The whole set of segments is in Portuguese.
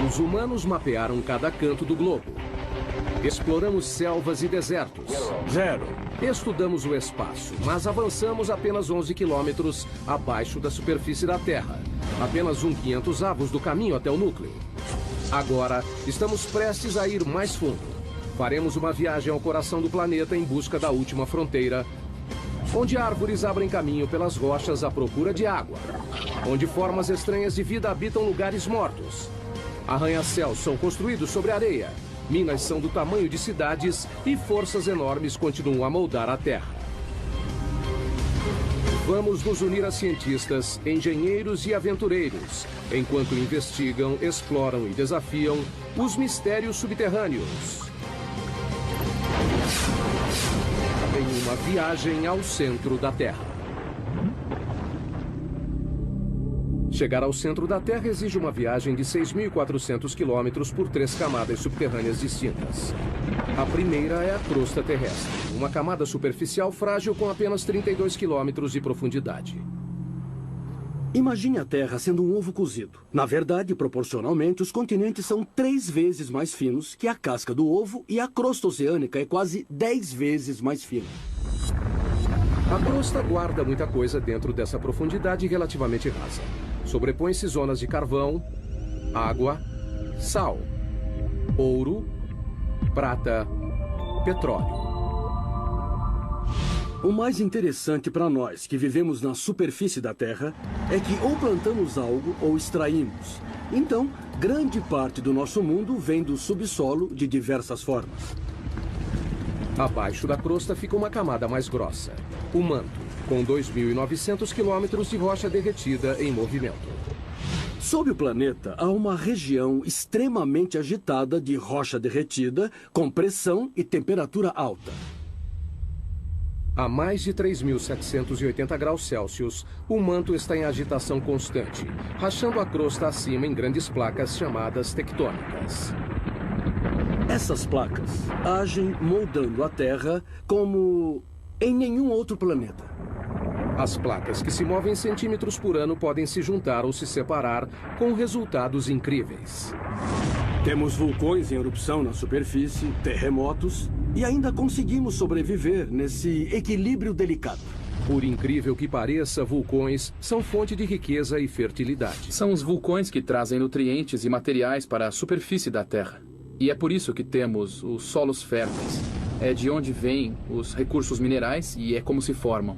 Os humanos mapearam cada canto do globo. Exploramos selvas e desertos. 0. Estudamos o espaço, mas avançamos apenas 11 quilômetros abaixo da superfície da Terra. Apenas 1/500 do caminho até o núcleo. Agora, estamos prestes a ir mais fundo. Faremos uma viagem ao coração do planeta em busca da última fronteira, onde árvores abrem caminho pelas rochas à procura de água, onde formas estranhas de vida habitam lugares mortos. Arranha-céus são construídos sobre areia, minas são do tamanho de cidades e forças enormes continuam a moldar a Terra. Vamos nos unir a cientistas, engenheiros e aventureiros, enquanto investigam, exploram e desafiam os mistérios subterrâneos. Em uma viagem ao centro da Terra. Chegar ao centro da Terra exige uma viagem de 6.400 quilômetros por 3 camadas subterrâneas distintas. A primeira é a crosta terrestre, uma camada superficial frágil com apenas 32 quilômetros de profundidade. Imagine a Terra sendo um ovo cozido. Na verdade, proporcionalmente, os continentes são 3 vezes mais finos que a casca do ovo e a crosta oceânica é quase 10 vezes mais fina. A crosta guarda muita coisa dentro dessa profundidade relativamente rasa. Sobrepõe-se zonas de carvão, água, sal, ouro, prata, petróleo. O mais interessante para nós que vivemos na superfície da Terra é que ou plantamos algo ou extraímos. Então, grande parte do nosso mundo vem do subsolo de diversas formas. Abaixo da crosta fica uma camada mais grossa, o manto, com 2.900 quilômetros de rocha derretida em movimento. Sob o planeta, há uma região extremamente agitada de rocha derretida, com pressão e temperatura alta. A mais de 3.780 graus Celsius, o manto está em agitação constante, rachando a crosta acima em grandes placas chamadas tectônicas. Essas placas agem moldando a Terra como em nenhum outro planeta. As placas que se movem centímetros por ano podem se juntar ou se separar com resultados incríveis. Temos vulcões em erupção na superfície, terremotos, e ainda conseguimos sobreviver nesse equilíbrio delicado. Por incrível que pareça, vulcões são fonte de riqueza e fertilidade. São os vulcões que trazem nutrientes e materiais para a superfície da Terra. E é por isso que temos os solos férteis. É de onde vêm os recursos minerais e é como se formam.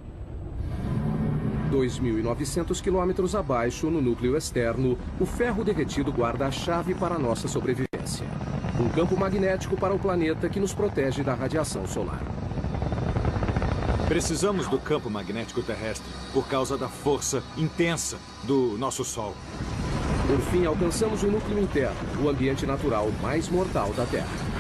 2.900 quilômetros abaixo, no núcleo externo, o ferro derretido guarda a chave para a nossa sobrevivência. Um campo magnético para o planeta que nos protege da radiação solar. Precisamos do campo magnético terrestre por causa da força intensa do nosso Sol. Por fim, alcançamos o núcleo interno, o ambiente natural mais mortal da Terra.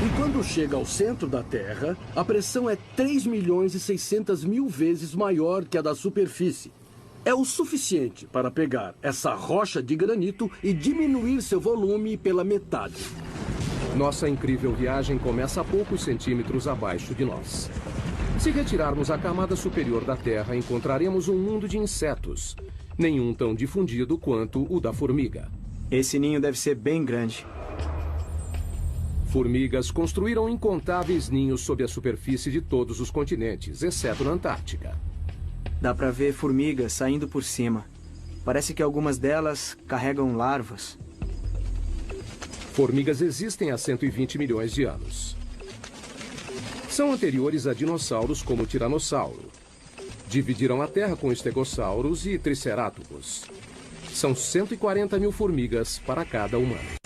E quando chega ao centro da Terra, a pressão é 3.600.000 vezes maior que a da superfície. É o suficiente para pegar essa rocha de granito e diminuir seu volume pela metade. Nossa incrível viagem começa a poucos centímetros abaixo de nós. Se retirarmos a camada superior da Terra, encontraremos um mundo de insetos. Nenhum tão difundido quanto o da formiga. Esse ninho deve ser bem grande. Formigas construíram incontáveis ninhos sob a superfície de todos os continentes, exceto na Antártica. Dá pra ver formigas saindo por cima. Parece que algumas delas carregam larvas. Formigas existem há 120 milhões de anos. São anteriores a dinossauros como o tiranossauro. Dividiram a Terra com estegossauros e tricerátops. São 140 mil formigas para cada humano.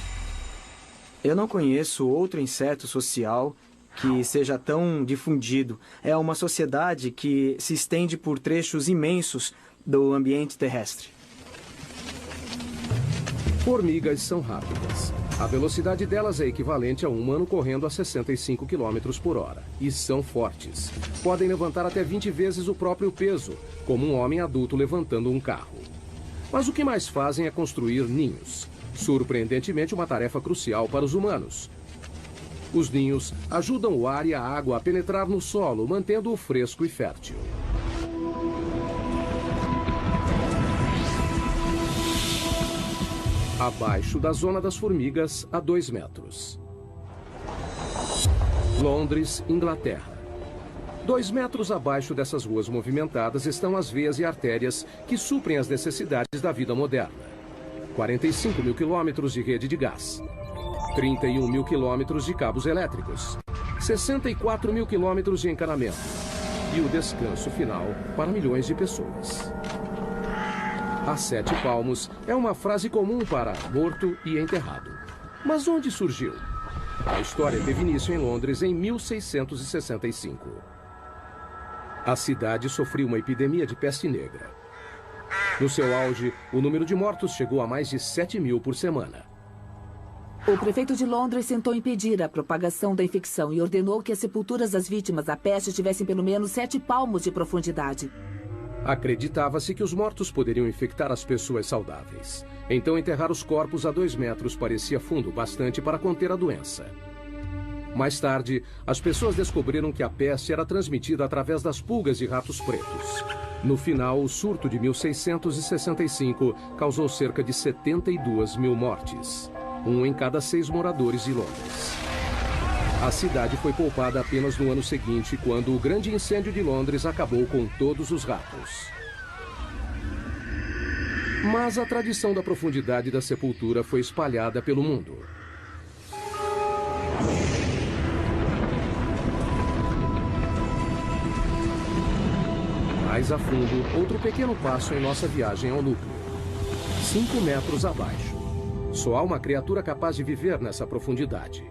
Eu não conheço outro inseto social que seja tão difundido. É uma sociedade que se estende por trechos imensos do ambiente terrestre. Formigas são rápidas. A velocidade delas é equivalente a um humano correndo a 65 km por hora. E são fortes. Podem levantar até 20 vezes o próprio peso, como um homem adulto levantando um carro. Mas o que mais fazem é construir ninhos. Surpreendentemente, uma tarefa crucial para os humanos. Os ninhos ajudam o ar e a água a penetrar no solo, mantendo-o fresco e fértil. abaixo da zona das formigas, a 2 metros. Londres, Inglaterra. 2 metros abaixo dessas ruas movimentadas estão as veias e artérias que suprem as necessidades da vida moderna. 45 mil quilômetros de rede de gás. 31 mil quilômetros de cabos elétricos. 64 mil quilômetros de encanamento. E o descanso final para milhões de pessoas. A 7 palmos é uma frase comum para morto e enterrado. Mas onde surgiu? A história teve início em Londres em 1665. A cidade sofreu uma epidemia de peste negra. No seu auge, o número de mortos chegou a mais de 7 mil por semana. O prefeito de Londres tentou impedir a propagação da infecção e ordenou que as sepulturas das vítimas da peste tivessem pelo menos 7 palmos de profundidade. Acreditava-se que os mortos poderiam infectar as pessoas saudáveis. Então, enterrar os corpos a 2 metros parecia fundo bastante para conter a doença. Mais tarde, as pessoas descobriram que a peste era transmitida através das pulgas e ratos pretos. No final, o surto de 1665 causou cerca de 72 mil mortes. 1 em cada 6 moradores de Londres. A cidade foi poupada apenas no ano seguinte, quando o grande incêndio de Londres acabou com todos os ratos. Mas a tradição da profundidade da sepultura foi espalhada pelo mundo. Mais a fundo, outro pequeno passo em nossa viagem ao núcleo. 5 metros abaixo. Só há uma criatura capaz de viver nessa profundidade.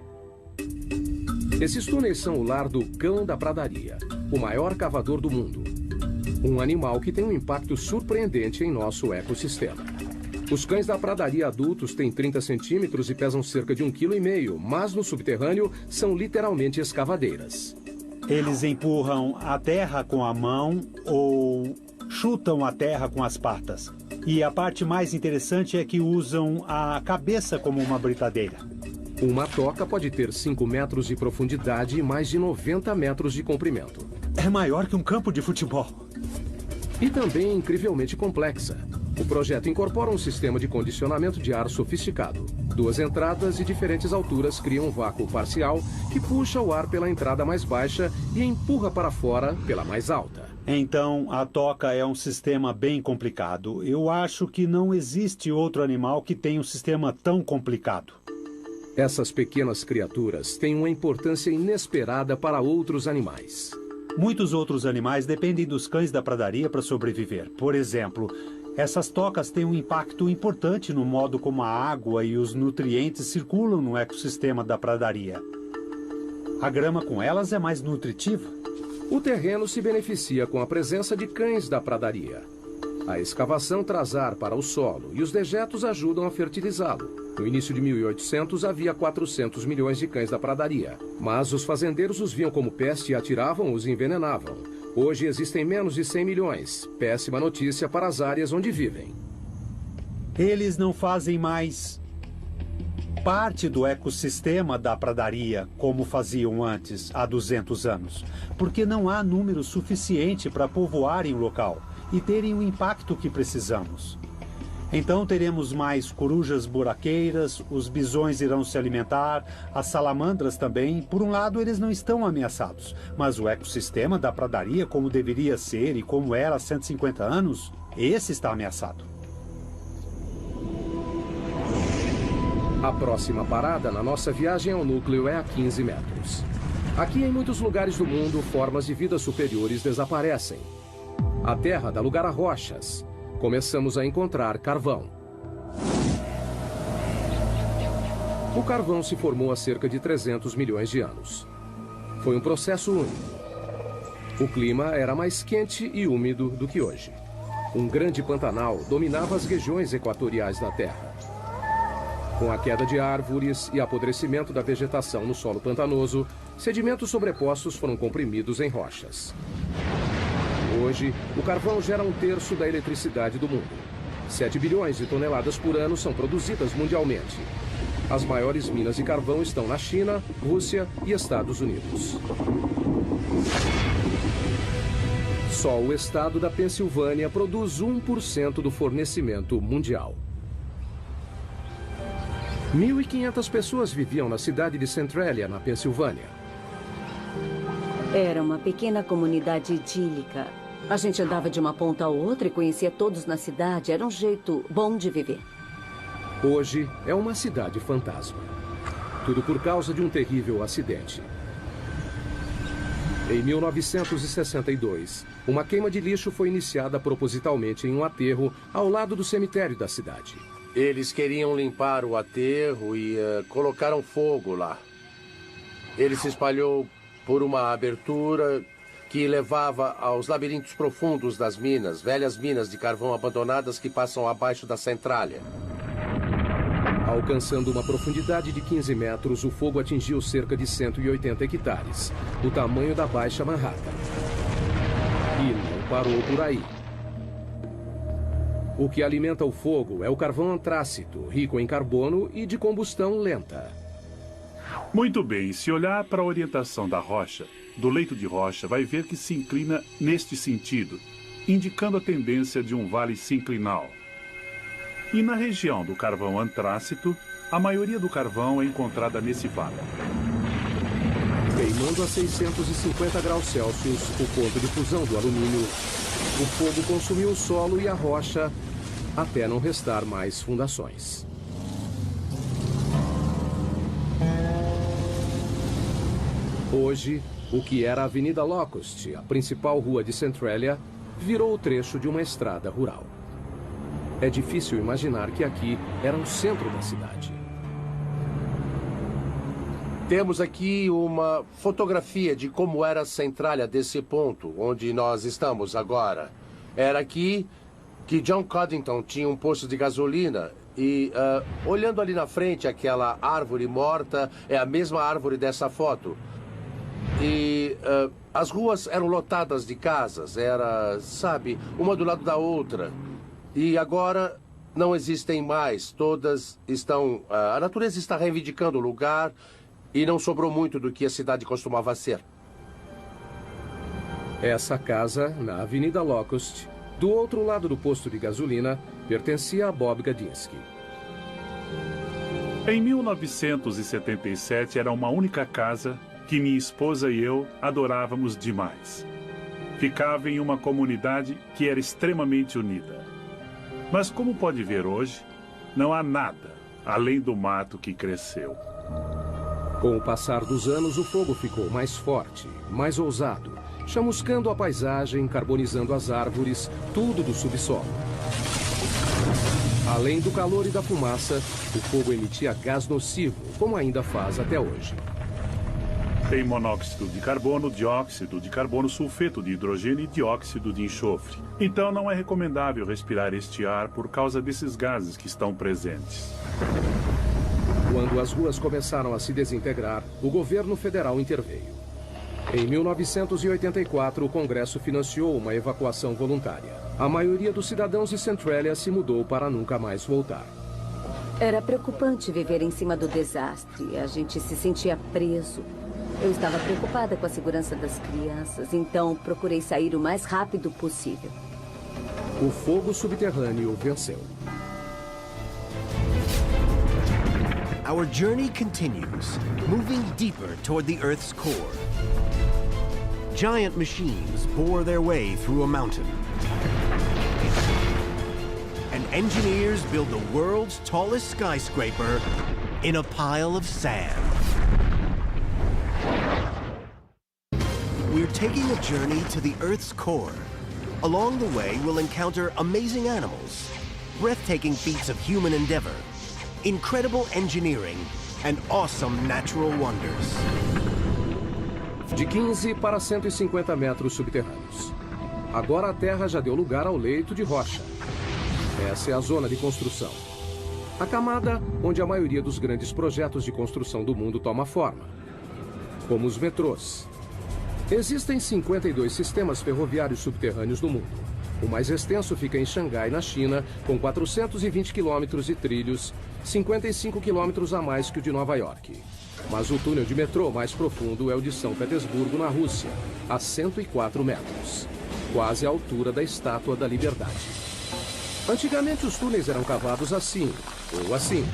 Esses túneis são o lar do cão da pradaria, o maior cavador do mundo. Um animal que tem um impacto surpreendente em nosso ecossistema. Os cães da pradaria adultos têm 30 centímetros e pesam cerca de 1,5 kg, mas no subterrâneo são literalmente escavadeiras. Eles empurram a terra com a mão ou chutam a terra com as patas. E a parte mais interessante é que usam a cabeça como uma britadeira. Uma toca pode ter 5 metros de profundidade e mais de 90 metros de comprimento. É maior que um campo de futebol. E também incrivelmente complexa. O projeto incorpora um sistema de condicionamento de ar sofisticado. 2 entradas de diferentes alturas criam um vácuo parcial que puxa o ar pela entrada mais baixa e empurra para fora pela mais alta. Então, a toca é um sistema bem complicado. Eu acho que não existe outro animal que tenha um sistema tão complicado. Essas pequenas criaturas têm uma importância inesperada para outros animais. Muitos outros animais dependem dos cães da pradaria para sobreviver. Por exemplo, essas tocas têm um impacto importante no modo como a água e os nutrientes circulam no ecossistema da pradaria. A grama com elas é mais nutritiva. O terreno se beneficia com a presença de cães da pradaria. A escavação traz ar para o solo e os dejetos ajudam a fertilizá-lo. No início de 1800 havia 400 milhões de cães da pradaria, mas os fazendeiros os viam como peste e atiravam ou os envenenavam. Hoje existem menos de 100 milhões. Péssima notícia para as áreas onde vivem. Eles não fazem mais parte do ecossistema da pradaria como faziam antes, há 200 anos, porque não há número suficiente para povoarem o local e terem o impacto que precisamos. Então teremos mais corujas buraqueiras, os bisões irão se alimentar, as salamandras também. Por um lado, eles não estão ameaçados, mas o ecossistema da pradaria, como deveria ser e como era há 150 anos, esse está ameaçado. A próxima parada na nossa viagem ao núcleo é a 15 metros. Aqui, em muitos lugares do mundo, formas de vida superiores desaparecem. A Terra dá lugar a rochas. Começamos a encontrar carvão. O carvão se formou há cerca de 300 milhões de anos. Foi um processo único. O clima era mais quente e úmido do que hoje. Um grande pantanal dominava as regiões equatoriais da Terra. Com a queda de árvores e apodrecimento da vegetação no solo pantanoso, sedimentos sobrepostos foram comprimidos em rochas. Hoje, o carvão gera 1/3 da eletricidade do mundo. 7 bilhões de toneladas por ano são produzidas mundialmente. As maiores minas de carvão estão na China, Rússia e Estados Unidos. Só o estado da Pensilvânia produz 1% do fornecimento mundial. 1.500 pessoas viviam na cidade de Centralia, na Pensilvânia. Era uma pequena comunidade idílica. A gente andava de uma ponta a outra e conhecia todos na cidade. Era um jeito bom de viver. Hoje é uma cidade fantasma. Tudo por causa de um terrível acidente. Em 1962, uma queima de lixo foi iniciada propositalmente em um aterro ao lado do cemitério da cidade. Eles queriam limpar o aterro e colocaram fogo lá. Ele se espalhou por uma abertura que levava aos labirintos profundos das minas, velhas minas de carvão abandonadas que passam abaixo da Centralia. Alcançando uma profundidade de 15 metros, o fogo atingiu cerca de 180 hectares, o tamanho da Baixa Manhattan. E não parou por aí. O que alimenta o fogo é o carvão antrácito, rico em carbono e de combustão lenta. Muito bem, se olhar para a orientação da rocha, do leito de rocha, vai ver que se inclina neste sentido, indicando a tendência de um vale sinclinal. E na região do carvão antrácito, a maioria do carvão é encontrada nesse vale. Queimando a 650 graus Celsius, o ponto de fusão do alumínio, o fogo consumiu o solo e a rocha até não restar mais fundações. Hoje, o que era a Avenida Locust, a principal rua de Centralia, virou o trecho de uma estrada rural. É difícil imaginar que aqui era o centro da cidade. Temos aqui uma fotografia de como era a Centralia desse ponto, onde nós estamos agora. Era aqui que John Coddington tinha um posto de gasolina e, olhando ali na frente, aquela árvore morta é a mesma árvore dessa foto. E as ruas eram lotadas de casas, era, sabe, uma do lado da outra. E agora não existem mais, todas estão... a natureza está reivindicando o lugar e não sobrou muito do que a cidade costumava ser. Essa casa, na Avenida Locust, do outro lado do posto de gasolina, pertencia a Bob Gadinsky. Em 1977 era uma única casa que minha esposa e eu adorávamos demais. Ficava em uma comunidade que era extremamente unida. Mas como pode ver hoje, não há nada além do mato que cresceu. Com o passar dos anos, o fogo ficou mais forte, mais ousado, chamuscando a paisagem, carbonizando as árvores, tudo do subsolo. Além do calor e da fumaça, o fogo emitia gás nocivo, como ainda faz até hoje. Tem monóxido de carbono, dióxido de carbono, sulfeto de hidrogênio e dióxido de enxofre. Então não é recomendável respirar este ar por causa desses gases que estão presentes. Quando as ruas começaram a se desintegrar, o governo federal interveio. Em 1984, o Congresso financiou uma evacuação voluntária. A maioria dos cidadãos de Centralia se mudou para nunca mais voltar. Era preocupante viver em cima do desastre. A gente se sentia preso. Eu estava preocupada com a segurança das crianças, então procurei sair o mais rápido possível. O fogo subterrâneo venceu. Our journey continues, moving deeper toward the Earth's core. Giant machines bore their way through a mountain. And engineers build the world's tallest skyscraper in a pile of sand. We're taking a journey to the Earth's core. Along the way, we'll encounter amazing animals, breathtaking feats of human endeavor, incredible engineering, and awesome natural wonders. De 15 para 150 metros subterrâneos. Agora a Terra já deu lugar ao leito de rocha. Essa é a zona de construção. A camada onde a maioria dos grandes projetos de construção do mundo toma forma. Como os metrôs. Existem 52 sistemas ferroviários subterrâneos no mundo. O mais extenso fica em Xangai, na China, com 420 quilômetros de trilhos, 55 quilômetros a mais que o de Nova York. Mas o túnel de metrô mais profundo é o de São Petersburgo, na Rússia, a 104 metros, quase à altura da Estátua da Liberdade. Antigamente os túneis eram cavados assim, ou assim.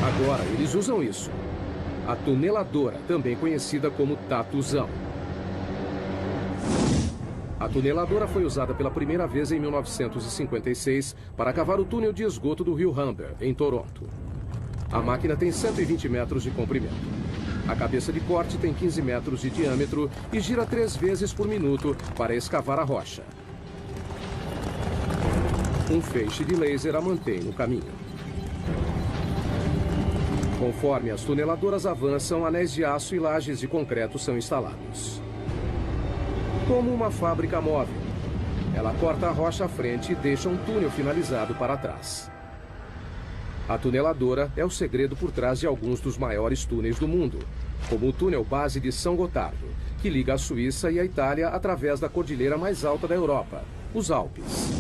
Agora eles usam isso. A tuneladora, também conhecida como tatuzão. A tuneladora foi usada pela primeira vez em 1956 para cavar o túnel de esgoto do rio Humber, em Toronto. A máquina tem 120 metros de comprimento. A cabeça de corte tem 15 metros de diâmetro e gira 3 vezes por minuto para escavar a rocha. Um feixe de laser a mantém no caminho. Conforme as tuneladoras avançam, anéis de aço e lajes de concreto são instalados. Como uma fábrica móvel, ela corta a rocha à frente e deixa um túnel finalizado para trás. A tuneladora é o segredo por trás de alguns dos maiores túneis do mundo, como o túnel base de São Gotardo, que liga a Suíça e a Itália através da cordilheira mais alta da Europa, os Alpes.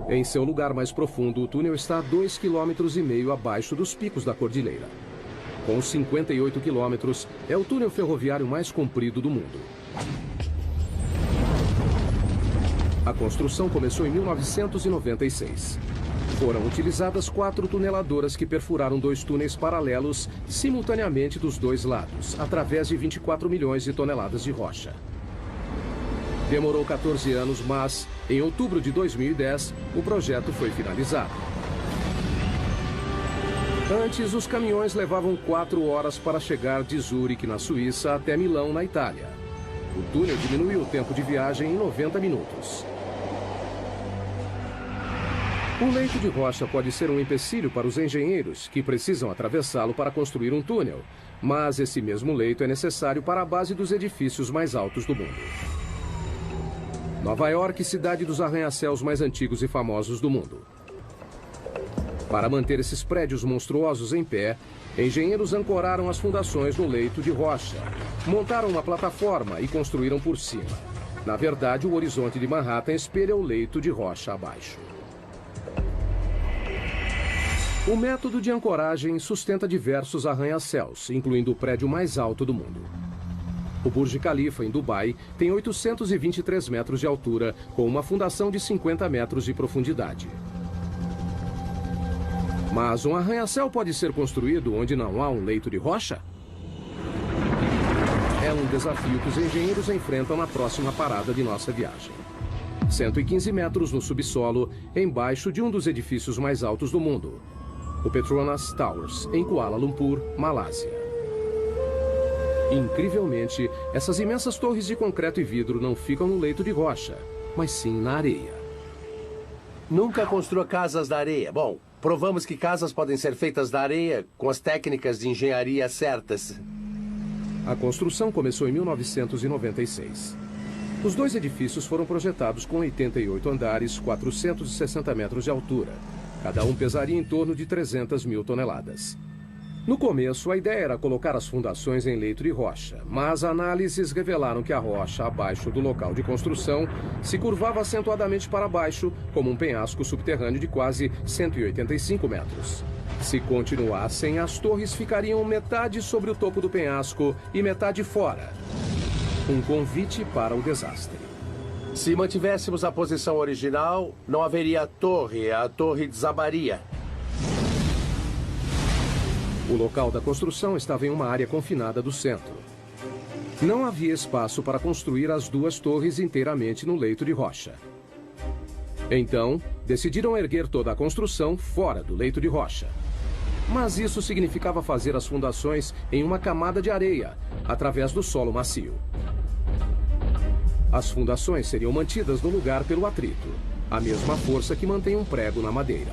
Em seu lugar mais profundo, o túnel está a 2,5 km abaixo dos picos da cordilheira. Com 58 quilômetros, é o túnel ferroviário mais comprido do mundo. A construção começou em 1996. Foram utilizadas 4 tuneladoras que perfuraram 2 túneis paralelos simultaneamente dos 2 lados, através de 24 milhões de toneladas de rocha. Demorou 14 anos, mas, em outubro de 2010, o projeto foi finalizado. Antes, os caminhões levavam 4 horas para chegar de Zurique, na Suíça, até Milão, na Itália. O túnel diminuiu o tempo de viagem em 90 minutos. O leito de rocha pode ser um empecilho para os engenheiros, que precisam atravessá-lo para construir um túnel. Mas esse mesmo leito é necessário para a base dos edifícios mais altos do mundo. Nova York, cidade dos arranha-céus mais antigos e famosos do mundo. Para manter esses prédios monstruosos em pé, engenheiros ancoraram as fundações no leito de rocha, montaram uma plataforma e construíram por cima. Na verdade, o horizonte de Manhattan espelha o leito de rocha abaixo. O método de ancoragem sustenta diversos arranha-céus, incluindo o prédio mais alto do mundo. O Burj Khalifa, em Dubai, tem 823 metros de altura, com uma fundação de 50 metros de profundidade. Mas um arranha-céu pode ser construído onde não há um leito de rocha? É um desafio que os engenheiros enfrentam na próxima parada de nossa viagem. 115 metros no subsolo, embaixo de um dos edifícios mais altos do mundo, o Petronas Towers, em Kuala Lumpur, Malásia. Incrivelmente, essas imensas torres de concreto e vidro não ficam no leito de rocha, mas sim na areia. Nunca construa casas da areia. Bom, provamos que casas podem ser feitas da areia com as técnicas de engenharia certas. A construção começou em 1996. Os 2 edifícios foram projetados com 88 andares, 460 metros de altura. Cada um pesaria em torno de 300 mil toneladas. No começo, a ideia era colocar as fundações em leito de rocha, mas análises revelaram que a rocha abaixo do local de construção se curvava acentuadamente para baixo, como um penhasco subterrâneo de quase 185 metros. Se continuassem, as torres ficariam metade sobre o topo do penhasco e metade fora. Um convite para o desastre. Se mantivéssemos a posição original, não haveria a torre desabaria. O local da construção estava em uma área confinada do centro. Não havia espaço para construir as 2 torres inteiramente no leito de rocha. Então, decidiram erguer toda a construção fora do leito de rocha. Mas isso significava fazer as fundações em uma camada de areia, através do solo macio. As fundações seriam mantidas no lugar pelo atrito, a mesma força que mantém um prego na madeira.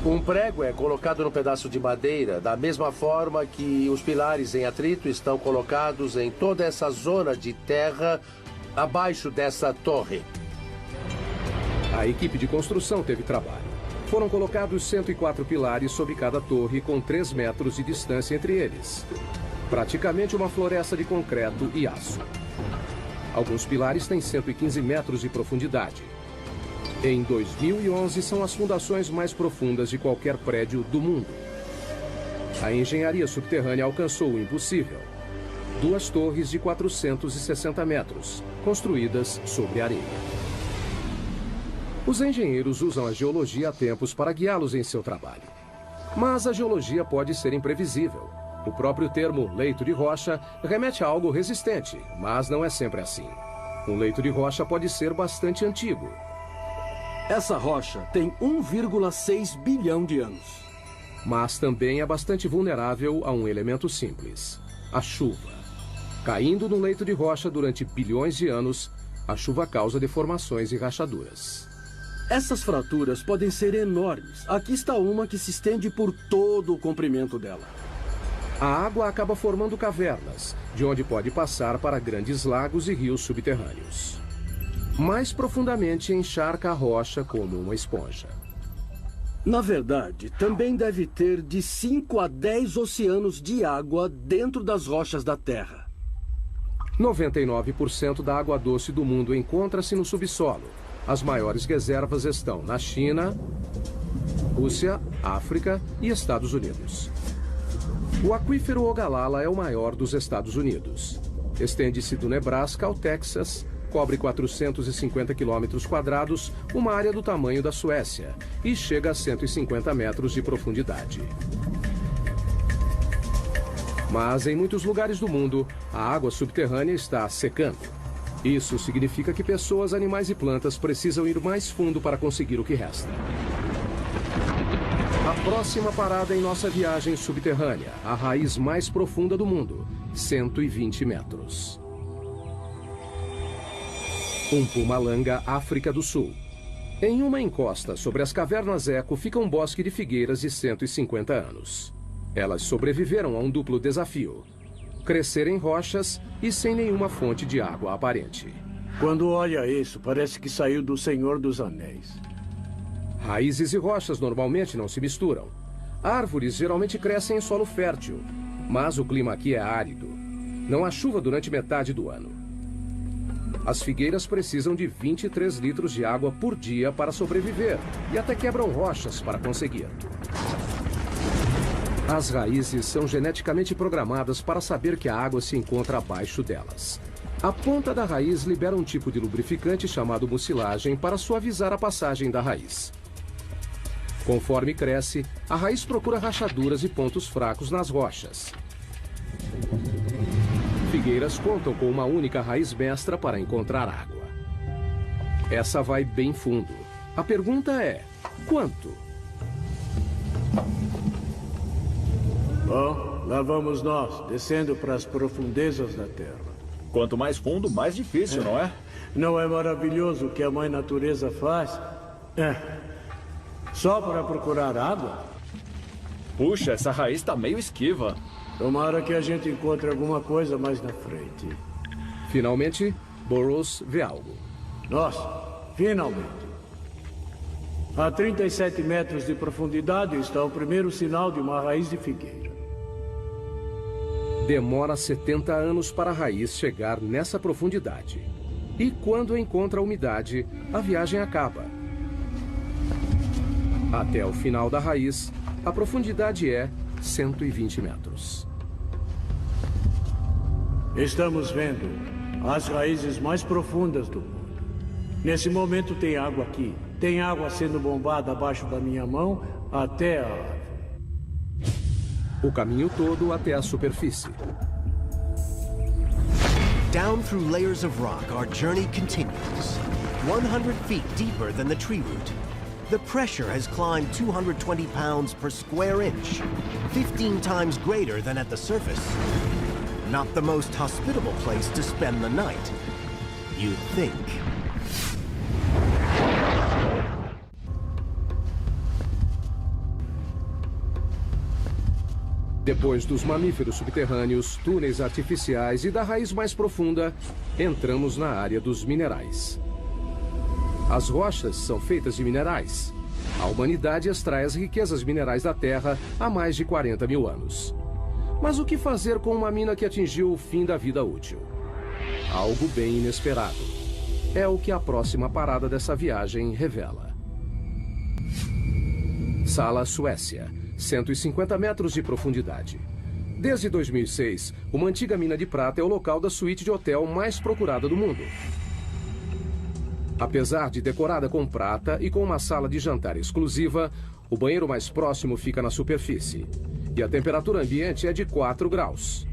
Um prego é colocado no pedaço de madeira da mesma forma que os pilares em atrito estão colocados em toda essa zona de terra abaixo dessa torre. A equipe de construção teve trabalho. Foram colocados 104 pilares sob cada torre, com 3 metros de distância entre eles. Praticamente uma floresta de concreto e aço. Alguns pilares têm 115 metros de profundidade. Em 2011, são as fundações mais profundas de qualquer prédio do mundo. A engenharia subterrânea alcançou o impossível. 2 torres de 460 metros, construídas sobre areia. Os engenheiros usam a geologia há tempos para guiá-los em seu trabalho. Mas a geologia pode ser imprevisível. O próprio termo leito de rocha remete a algo resistente, mas não é sempre assim. Um leito de rocha pode ser bastante antigo. Essa rocha tem 1,6 bilhão de anos. Mas também é bastante vulnerável a um elemento simples: a chuva. Caindo no leito de rocha durante bilhões de anos, a chuva causa deformações e rachaduras. Essas fraturas podem ser enormes. Aqui está uma que se estende por todo o comprimento dela. A água acaba formando cavernas, de onde pode passar para grandes lagos e rios subterrâneos. Mais profundamente, encharca a rocha como uma esponja. Na verdade, também deve ter de 5 a 10 oceanos de água dentro das rochas da Terra. 99% da água doce do mundo encontra-se no subsolo. As maiores reservas estão na China, Rússia, África e Estados Unidos. O aquífero Ogallala é o maior dos Estados Unidos. Estende-se do Nebraska ao Texas, cobre 450 quilômetros quadrados, uma área do tamanho da Suécia, e chega a 150 metros de profundidade. Mas em muitos lugares do mundo, a água subterrânea está secando. Isso significa que pessoas, animais e plantas precisam ir mais fundo para conseguir o que resta. A próxima parada em nossa viagem subterrânea, a raiz mais profunda do mundo, 120 metros. Mpumalanga, África do Sul. Em uma encosta sobre as cavernas Eco fica um bosque de figueiras de 150 anos. Elas sobreviveram a um duplo desafio: crescer em rochas e sem nenhuma fonte de água aparente. Quando olha isso, parece que saiu do Senhor dos Anéis. Raízes e rochas normalmente não se misturam. Árvores geralmente crescem em solo fértil, mas o clima aqui é árido. Não há chuva durante metade do ano. As figueiras precisam de 23 litros de água por dia para sobreviver e até quebram rochas para conseguir. As raízes são geneticamente programadas para saber que a água se encontra abaixo delas. A ponta da raiz libera um tipo de lubrificante chamado mucilagem para suavizar a passagem da raiz. Conforme cresce, a raiz procura rachaduras e pontos fracos nas rochas. Figueiras contam com uma única raiz mestra para encontrar água. Essa vai bem fundo. A pergunta é: quanto? Bom, lá vamos nós, descendo para as profundezas da Terra. Quanto mais fundo, mais difícil, não é? Não é maravilhoso o que a Mãe Natureza faz? Só para procurar água? Puxa, essa raiz está meio esquiva. Tomara que a gente encontre alguma coisa mais na frente. Finalmente, Burroughs vê algo. Nossa, finalmente. A 37 metros de profundidade está o primeiro sinal de uma raiz de figueira. Demora 70 anos para a raiz chegar nessa profundidade. E quando encontra a umidade, a viagem acaba. Até o final da raiz, a profundidade é 120 metros. Estamos vendo as raízes mais profundas do mundo. Nesse momento tem água aqui. Tem água sendo bombada abaixo da minha mão até a árvore. O caminho todo até a superfície. Down through layers of rock, our journey continues. 100 feet deeper than the tree root. The pressure has climbed 220 pounds per square inch, 15 times greater than at the surface. Not the most hospitable place to spend the night, you'd think. Depois dos mamíferos subterrâneos, túneis artificiais e da raiz mais profunda, entramos na área dos minerais. As rochas são feitas de minerais. A humanidade extrai as riquezas minerais da Terra há mais de 40 mil anos. Mas o que fazer com uma mina que atingiu o fim da vida útil? Algo bem inesperado. É o que a próxima parada dessa viagem revela. Sala, Suécia. 150 metros de profundidade. Desde 2006, uma antiga mina de prata é o local da suíte de hotel mais procurada do mundo. Apesar de decorada com prata e com uma sala de jantar exclusiva, o banheiro mais próximo fica na superfície. E a temperatura ambiente é de 4 graus.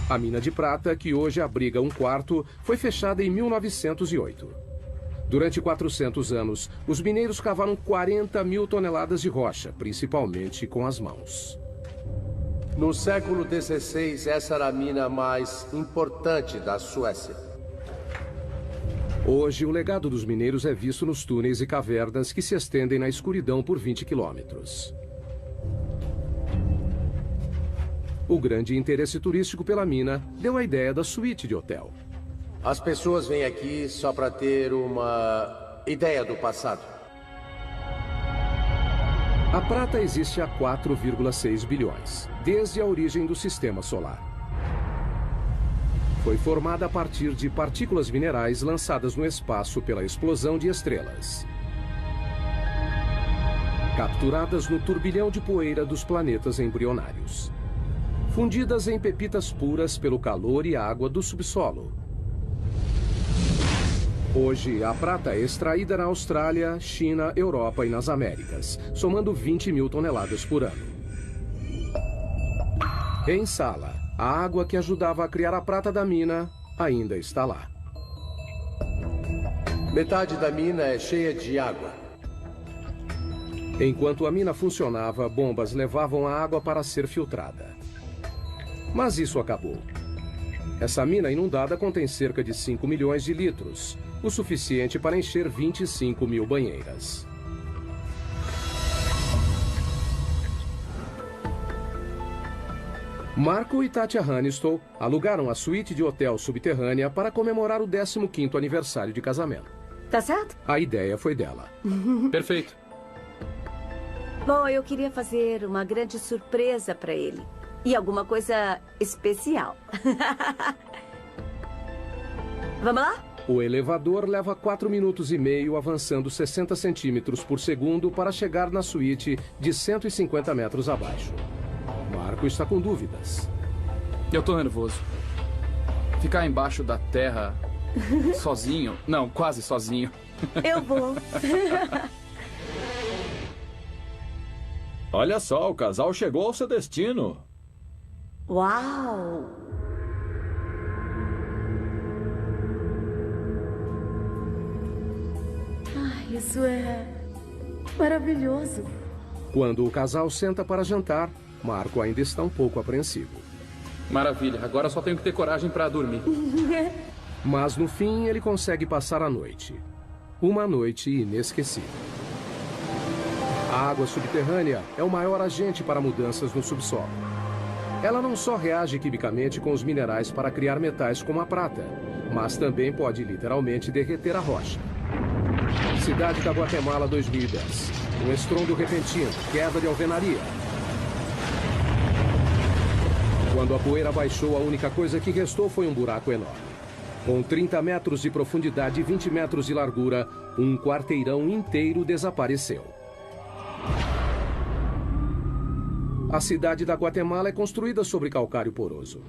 A mina de prata, que hoje abriga um quarto, foi fechada em 1908. Durante 400 anos, os mineiros cavaram 40 mil toneladas de rocha, principalmente com as mãos. No século XVI, essa era a mina mais importante da Suécia. Hoje, o legado dos mineiros é visto nos túneis e cavernas que se estendem na escuridão por 20 quilômetros. O grande interesse turístico pela mina deu a ideia da suíte de hotel. As pessoas vêm aqui só para ter uma ideia do passado. A prata existe há 4,6 bilhões, desde a origem do sistema solar. Foi formada a partir de partículas minerais lançadas no espaço pela explosão de estrelas. Capturadas no turbilhão de poeira dos planetas embrionários. Fundidas em pepitas puras pelo calor e água do subsolo. Hoje, a prata é extraída na Austrália, China, Europa e nas Américas, somando 20 mil toneladas por ano. Em Sala, a água que ajudava a criar a prata da mina ainda está lá. Metade da mina é cheia de água. Enquanto a mina funcionava, bombas levavam a água para ser filtrada. Mas isso acabou. Essa mina inundada contém cerca de 5 milhões de litros, o suficiente para encher 25 mil banheiras. Marco e Tatja Hannistow alugaram a suíte de hotel subterrânea para comemorar o 15º aniversário de casamento. Tá certo? A ideia foi dela. Perfeito. Bom, eu queria fazer uma grande surpresa para ele. E alguma coisa especial. Vamos lá? O elevador leva 4 minutos e meio avançando 60 centímetros por segundo para chegar na suíte de 150 metros abaixo. Marco está com dúvidas. Eu tô nervoso. Ficar embaixo da terra sozinho? Não, quase sozinho. Eu vou. Olha só, o casal chegou ao seu destino. Uau! Ai, isso é maravilhoso. Quando o casal senta para jantar, Marco ainda está um pouco apreensivo. Maravilha, agora só tenho que ter coragem para dormir. Mas no fim ele consegue passar a noite. Uma noite inesquecível. A água subterrânea é o maior agente para mudanças no subsolo. Ela não só reage quimicamente com os minerais para criar metais como a prata, mas também pode literalmente derreter a rocha. Cidade da Guatemala 2010. Um estrondo repentino, queda de alvenaria. Quando a poeira baixou, a única coisa que restou foi um buraco enorme. Com 30 metros de profundidade e 20 metros de largura, um quarteirão inteiro desapareceu. A cidade da Guatemala é construída sobre calcário poroso.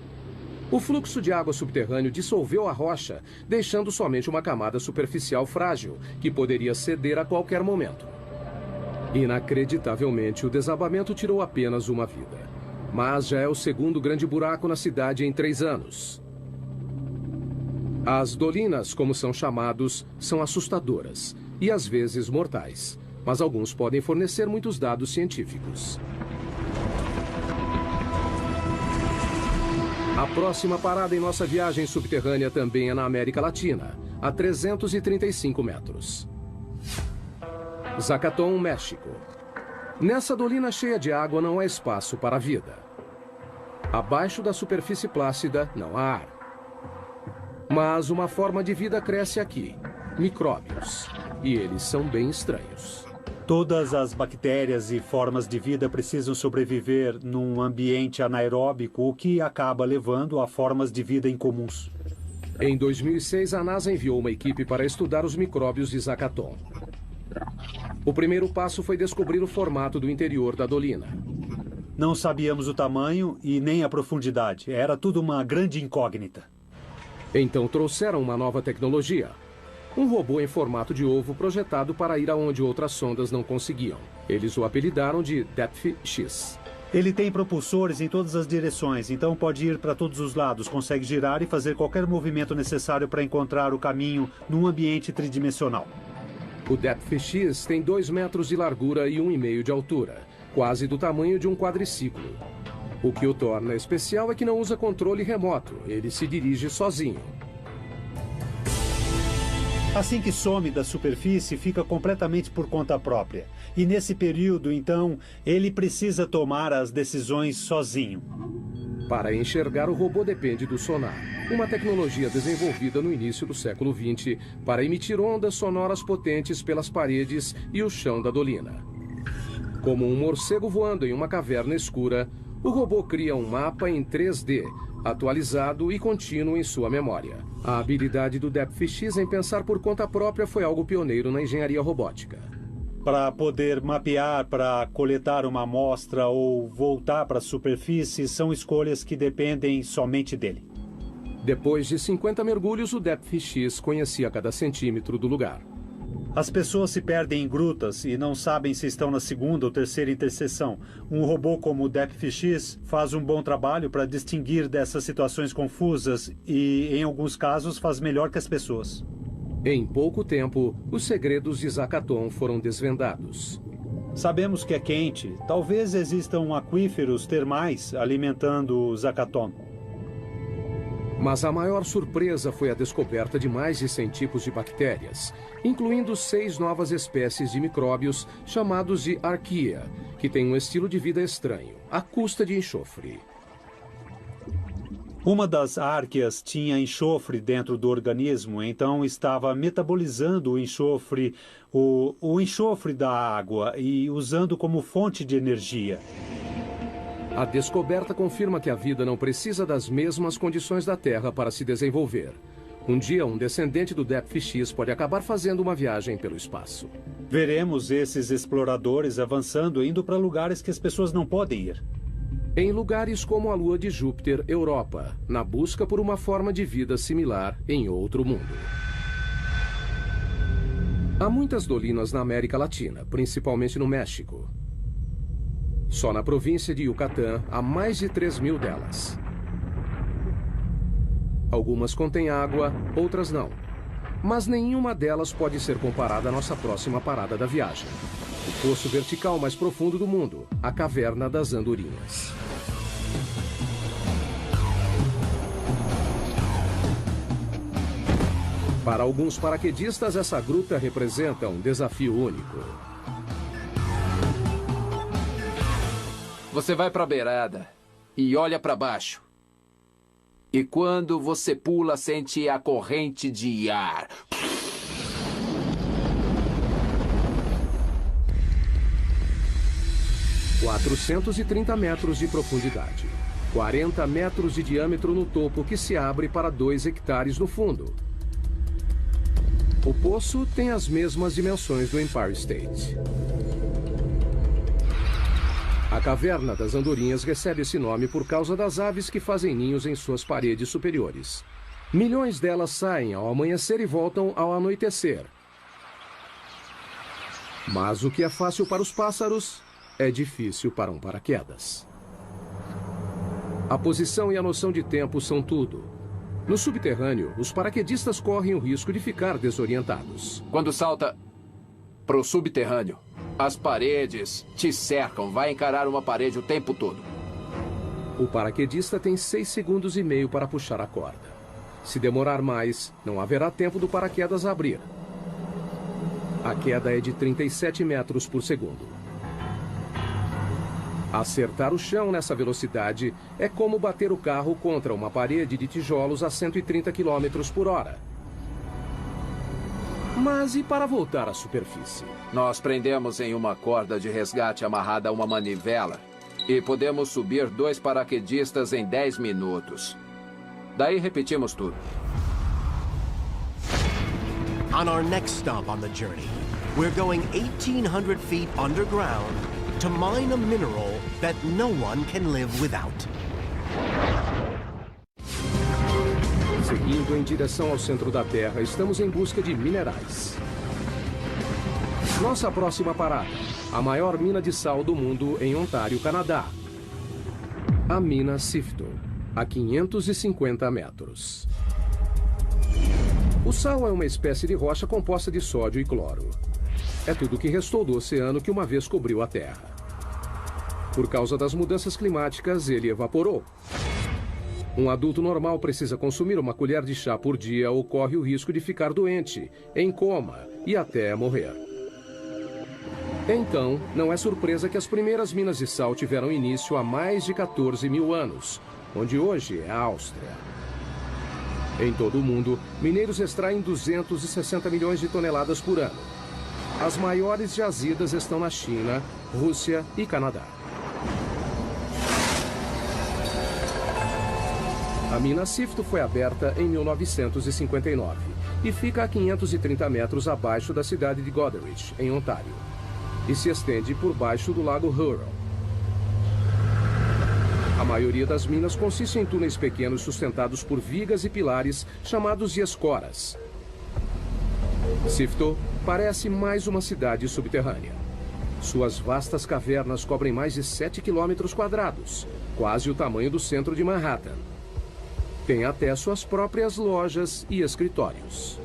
O fluxo de água subterrâneo dissolveu a rocha, deixando somente uma camada superficial frágil, que poderia ceder a qualquer momento. Inacreditavelmente, o desabamento tirou apenas uma vida. Mas já é o segundo grande buraco na cidade em 3 anos. As dolinas, como são chamados, são assustadoras e às vezes mortais, mas alguns podem fornecer muitos dados científicos. A próxima parada em nossa viagem subterrânea também é na América Latina, a 335 metros. Zacatón, México. Nessa dolina cheia de água não há espaço para a vida. Abaixo da superfície plácida não há ar. Mas uma forma de vida cresce aqui, micróbios. E eles são bem estranhos. Todas as bactérias e formas de vida precisam sobreviver num ambiente anaeróbico, o que acaba levando a formas de vida incomuns. Em 2006, a NASA enviou uma equipe para estudar os micróbios de Zacatón. O primeiro passo foi descobrir o formato do interior da dolina. Não sabíamos o tamanho e nem a profundidade. Era tudo uma grande incógnita. Então trouxeram uma nova tecnologia, Um robô em formato de ovo projetado para ir aonde outras sondas não conseguiam. Eles o apelidaram de Depth X. Ele tem propulsores em todas as direções, então pode ir para todos os lados, consegue girar e fazer qualquer movimento necessário para encontrar o caminho num ambiente tridimensional. O Depth X tem 2 metros de largura e 1,5 de altura, quase do tamanho de um quadriciclo. O que o torna especial é que não usa controle remoto, ele se dirige sozinho. Assim que some da superfície, fica completamente por conta própria. E nesse período, então, ele precisa tomar as decisões sozinho. Para enxergar, o robô depende do sonar, uma tecnologia desenvolvida no início do século XX para emitir ondas sonoras potentes pelas paredes e o chão da dolina. Como um morcego voando em uma caverna escura, o robô cria um mapa em 3D, atualizado e contínuo em sua memória. A habilidade do Depth X em pensar por conta própria foi algo pioneiro na engenharia robótica. Para poder mapear, para coletar uma amostra ou voltar para a superfície, são escolhas que dependem somente dele. Depois de 50 mergulhos, o Depth X conhecia cada centímetro do lugar. As pessoas se perdem em grutas e não sabem se estão na segunda ou terceira interseção. Um robô como o Depth X faz um bom trabalho para distinguir dessas situações confusas e, em alguns casos, faz melhor que as pessoas. Em pouco tempo, os segredos de Zakaton foram desvendados. Sabemos que é quente. Talvez existam aquíferos termais alimentando Zakaton. Mas a maior surpresa foi a descoberta de mais de 100 tipos de bactérias, incluindo 6 novas espécies de micróbios chamados de arqueia, que têm um estilo de vida estranho, à custa de enxofre. Uma das árqueas tinha enxofre dentro do organismo, então estava metabolizando o enxofre, o enxofre da água e usando como fonte de energia. A descoberta confirma que a vida não precisa das mesmas condições da Terra para se desenvolver. Um dia, um descendente do Depth X pode acabar fazendo uma viagem pelo espaço. Veremos esses exploradores avançando, indo para lugares que as pessoas não podem ir. Em lugares como a Lua de Júpiter, Europa, na busca por uma forma de vida similar em outro mundo. Há muitas dolinas na América Latina, principalmente no México. Só na província de Yucatán há mais de 3.000 delas. Algumas contêm água, outras não. Mas nenhuma delas pode ser comparada à nossa próxima parada da viagem. O poço vertical mais profundo do mundo, a Caverna das Andorinhas. Para alguns paraquedistas, essa gruta representa um desafio único. Você vai para a beirada e olha para baixo. E quando você pula, sente a corrente de ar. – 430 metros de profundidade. 40 metros de diâmetro no topo, que se abre para 2 hectares no fundo. O poço tem as mesmas dimensões do Empire State. A Caverna das Andorinhas recebe esse nome por causa das aves que fazem ninhos em suas paredes superiores. Milhões delas saem ao amanhecer e voltam ao anoitecer. Mas o que é fácil para os pássaros é difícil para um paraquedas. A posição e a noção de tempo são tudo. No subterrâneo, os paraquedistas correm o risco de ficar desorientados. Quando salta para o subterrâneo, as paredes te cercam. Vai encarar uma parede o tempo todo. O paraquedista tem 6 segundos e meio para puxar a corda. Se demorar mais, não haverá tempo do paraquedas abrir. A queda é de 37 metros por segundo. Acertar o chão nessa velocidade é como bater o carro contra uma parede de tijolos a 130 km por hora. Mas e para voltar à superfície? Nós prendemos em uma corda de resgate amarrada a uma manivela e podemos subir 2 paraquedistas em 10 minutos. Daí repetimos tudo. On our next stop on the journey, we're going 1,800 feet underground to mine a mineral that no one can live without. Seguindo indo em direção ao centro da Terra. Estamos em busca de minerais. Nossa próxima parada, a maior mina de sal do mundo em Ontário, Canadá. A mina Sifto, a 550 metros. O sal é uma espécie de rocha composta de sódio e cloro. É tudo o que restou do oceano que uma vez cobriu a Terra. Por causa das mudanças climáticas, ele evaporou. Um adulto normal precisa consumir uma colher de chá por dia ou corre o risco de ficar doente, em coma e até morrer. Então, não é surpresa que as primeiras minas de sal tiveram início há mais de 14 mil anos, onde hoje é a Áustria. Em todo o mundo, mineiros extraem 260 milhões de toneladas por ano. As maiores jazidas estão na China, Rússia e Canadá. A mina Sifto foi aberta em 1959 e fica a 530 metros abaixo da cidade de Goderich, em Ontário, e se estende por baixo do lago Huron. A maioria das minas consiste em túneis pequenos sustentados por vigas e pilares chamados de escoras. Sifto parece mais uma cidade subterrânea. Suas vastas cavernas cobrem mais de 7 quilômetros quadrados, quase o tamanho do centro de Manhattan. Tem até suas próprias lojas e escritórios.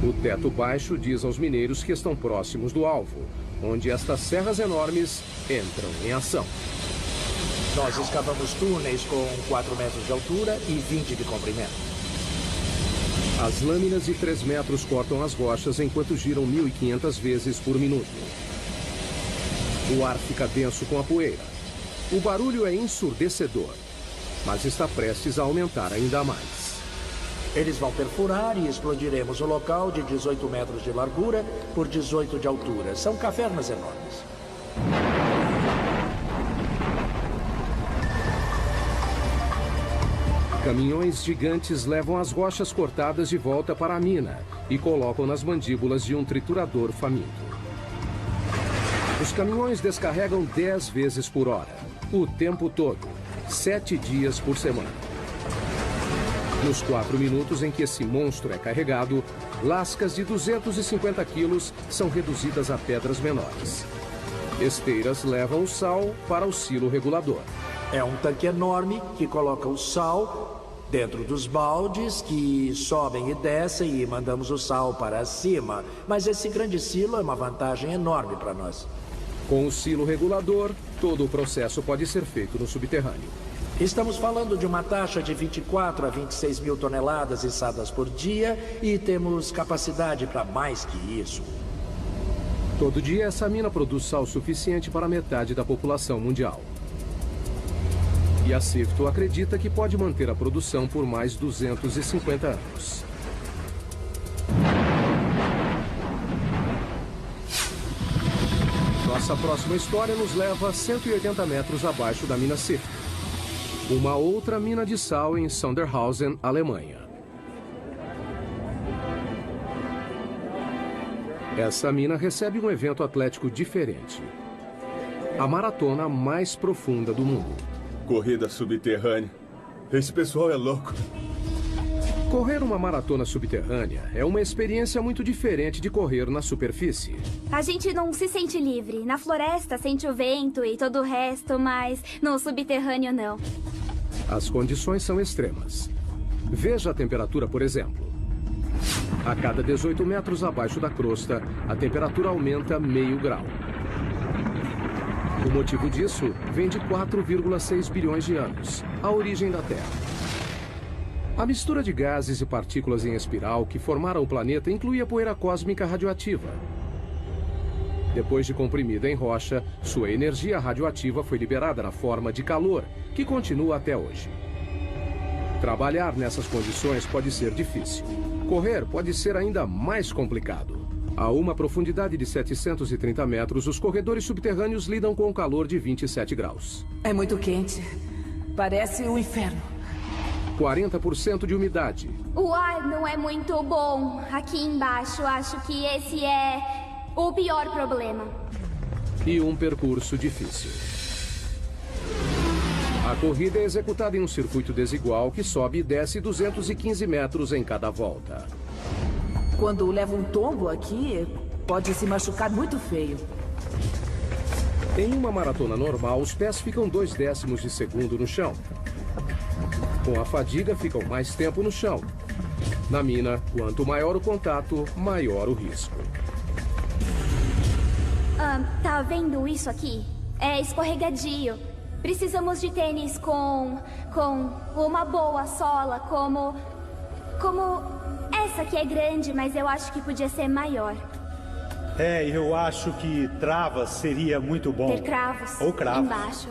O teto baixo diz aos mineiros que estão próximos do alvo, onde estas serras enormes entram em ação. Nós escavamos túneis com 4 metros de altura e 20 de comprimento. As lâminas de 3 metros cortam as rochas enquanto giram 1.500 vezes por minuto. O ar fica denso com a poeira. O barulho é ensurdecedor, mas está prestes a aumentar ainda mais. Eles vão perfurar e explodiremos o local de 18 metros de largura por 18 de altura. São cavernas enormes. Caminhões gigantes levam as rochas cortadas de volta para a mina e colocam nas mandíbulas de um triturador faminto. Os caminhões descarregam 10 vezes por hora, o tempo todo, 7 dias por semana. Nos 4 minutos em que esse monstro é carregado, lascas de 250 quilos são reduzidas a pedras menores. Esteiras levam o sal para o silo regulador. É um tanque enorme que coloca o sal dentro dos baldes que sobem e descem e mandamos o sal para cima. Mas esse grande silo é uma vantagem enorme para nós. Com o silo regulador, todo o processo pode ser feito no subterrâneo. Estamos falando de uma taxa de 24 a 26 mil toneladas içadas por dia e temos capacidade para mais que isso. Todo dia, essa mina produz sal suficiente para metade da população mundial. E a Sifto acredita que pode manter a produção por mais 250 anos. Nossa próxima história nos leva a 180 metros abaixo da mina Sifto. Uma outra mina de sal em Sondershausen, Alemanha. Essa mina recebe um evento atlético diferente. A maratona mais profunda do mundo. Corrida subterrânea. Esse pessoal é louco. Correr uma maratona subterrânea é uma experiência muito diferente de correr na superfície. A gente não se sente livre. Na floresta sente o vento e todo o resto, mas no subterrâneo não. As condições são extremas. Veja a temperatura, por exemplo. A cada 18 metros abaixo da crosta, a temperatura aumenta meio grau. O motivo disso vem de 4,6 bilhões de anos, a origem da Terra. A mistura de gases e partículas em espiral que formaram o planeta incluía poeira cósmica radioativa. Depois de comprimida em rocha, sua energia radioativa foi liberada na forma de calor, que continua até hoje. Trabalhar nessas condições pode ser difícil. Correr pode ser ainda mais complicado. A uma profundidade de 730 metros, os corredores subterrâneos lidam com um calor de 27 graus. É muito quente. Parece um inferno. 40% de umidade. O ar não é muito bom. Aqui embaixo, acho que esse é o pior problema. E um percurso difícil. A corrida é executada em um circuito desigual que sobe e desce 215 metros em cada volta. Quando leva um tombo aqui, pode se machucar muito feio. Em uma maratona normal, os pés ficam 0,2 de segundo no chão. Com a fadiga, ficam mais tempo no chão. Na mina, quanto maior o contato, maior o risco. Tá vendo isso aqui? É escorregadio. Precisamos de tênis com uma boa sola, como essa que é grande, mas eu acho que podia ser maior. Eu acho que travas seria muito bom. Ter cravos. Ou cravos. Embaixo.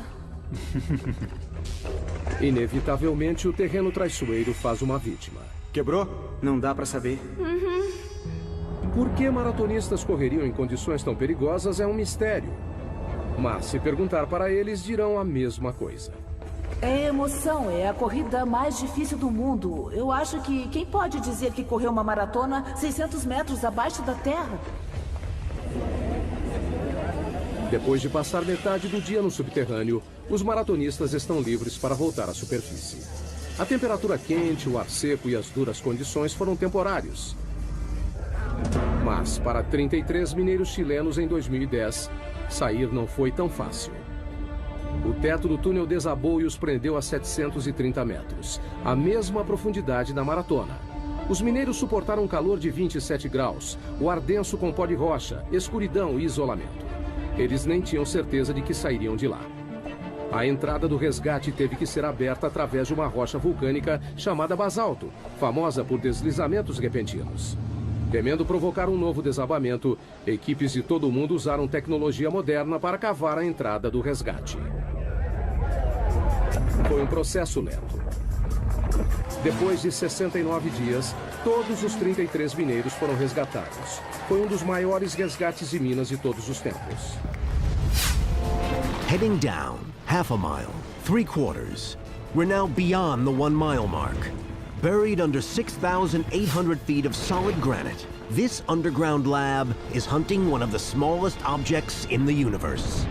Inevitavelmente, o terreno traiçoeiro faz uma vítima. Quebrou? Não dá pra saber. Por que maratonistas correriam em condições tão perigosas é um mistério. Mas se perguntar para eles, dirão a mesma coisa. É emoção, é a corrida mais difícil do mundo. Eu acho que quem pode dizer que correu uma maratona 600 metros abaixo da terra? Depois de passar metade do dia no subterrâneo, os maratonistas estão livres para voltar à superfície. A temperatura quente, o ar seco e as duras condições foram temporários. Mas para 33 mineiros chilenos em 2010, sair não foi tão fácil. O teto do túnel desabou e os prendeu a 730 metros, a mesma profundidade da maratona. Os mineiros suportaram um calor de 27 graus, o ar denso com pó de rocha, escuridão e isolamento. Eles nem tinham certeza de que sairiam de lá. A entrada do resgate teve que ser aberta através de uma rocha vulcânica chamada basalto, famosa por deslizamentos repentinos. Temendo provocar um novo desabamento, equipes de todo o mundo usaram tecnologia moderna para cavar a entrada do resgate. Foi um processo lento. Depois de 69 dias, todos os 33 mineiros foram resgatados. Foi um dos maiores resgates de minas de todos os tempos. Heading down, half a mile, 3/4. We're now beyond the 1 mile mark. Buried under 6,800 feet of solid granite, this underground lab is hunting one of the smallest objects in the universe.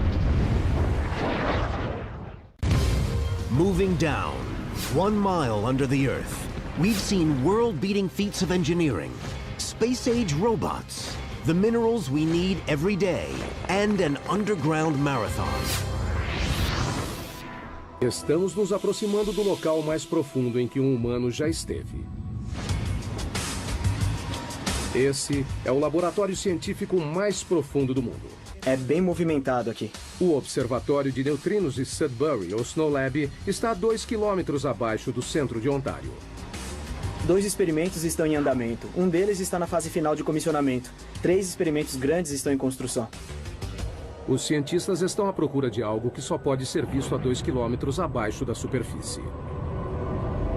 Moving down, 1 mile under the Earth, we've seen world-beating feats of engineering, space-age robots, the minerals we need every day, and an underground marathon. Estamos nos aproximando do local mais profundo em que um humano já esteve. Esse é o laboratório científico mais profundo do mundo. É bem movimentado aqui. O Observatório de Neutrinos de Sudbury, ou Snow Lab, está a 2 quilômetros abaixo do centro de Ontário. 2 experimentos estão em andamento. Um deles está na fase final de comissionamento. 3 experimentos grandes estão em construção. Os cientistas estão à procura de algo que só pode ser visto a 2 quilômetros abaixo da superfície.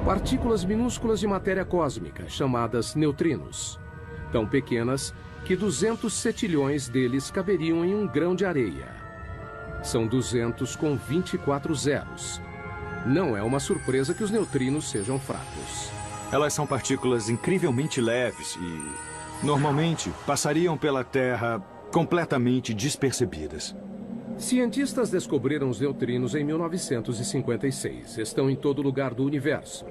Partículas minúsculas de matéria cósmica, chamadas neutrinos. Tão pequenas que 200 cetilhões deles caberiam em um grão de areia. São 200 com 24 zeros. Não é uma surpresa que os neutrinos sejam fracos. Elas são partículas incrivelmente leves e, normalmente, passariam pela Terra completamente despercebidas. Cientistas descobriram os neutrinos em 1956. Estão em todo lugar do universo.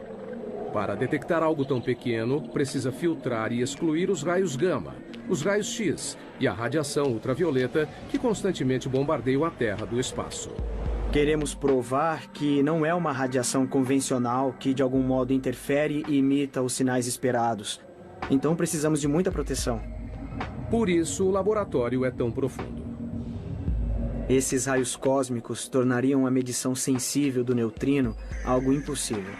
Para detectar algo tão pequeno, precisa filtrar e excluir os raios gama, os raios X e a radiação ultravioleta que constantemente bombardeiam a Terra do espaço. Queremos provar que não é uma radiação convencional que de algum modo interfere e imita os sinais esperados. Então precisamos de muita proteção. Por isso, o laboratório é tão profundo. Esses raios cósmicos tornariam a medição sensível do neutrino algo impossível.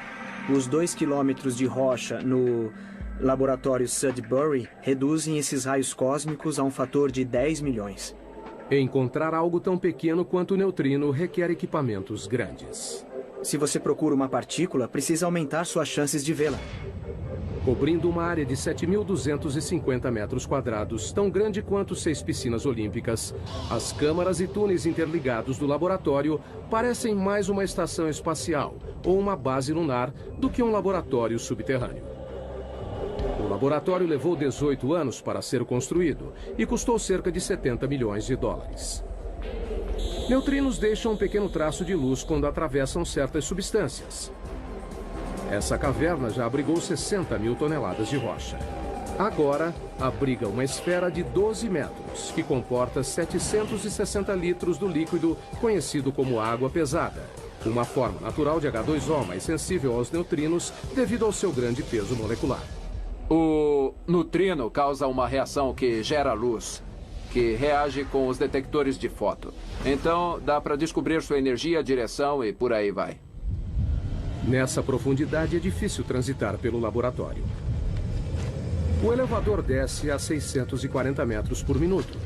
Os 2 quilômetros de rocha no laboratório Sudbury reduzem esses raios cósmicos a um fator de 10 milhões. Encontrar algo tão pequeno quanto o neutrino requer equipamentos grandes. Se você procura uma partícula, precisa aumentar suas chances de vê-la. Cobrindo uma área de 7.250 metros quadrados, tão grande quanto 6 piscinas olímpicas, as câmaras e túneis interligados do laboratório parecem mais uma estação espacial ou uma base lunar do que um laboratório subterrâneo. O laboratório levou 18 anos para ser construído e custou cerca de 70 milhões de dólares. Neutrinos deixam um pequeno traço de luz quando atravessam certas substâncias. Essa caverna já abrigou 60 mil toneladas de rocha. Agora, abriga uma esfera de 12 metros, que comporta 760 litros do líquido conhecido como água pesada, uma forma natural de H2O mais sensível aos neutrinos devido ao seu grande peso molecular. O neutrino causa uma reação que gera luz, que reage com os detectores de foto. Então, dá para descobrir sua energia, direção e por aí vai. Nessa profundidade é difícil transitar pelo laboratório. O elevador desce a 640 metros por minuto.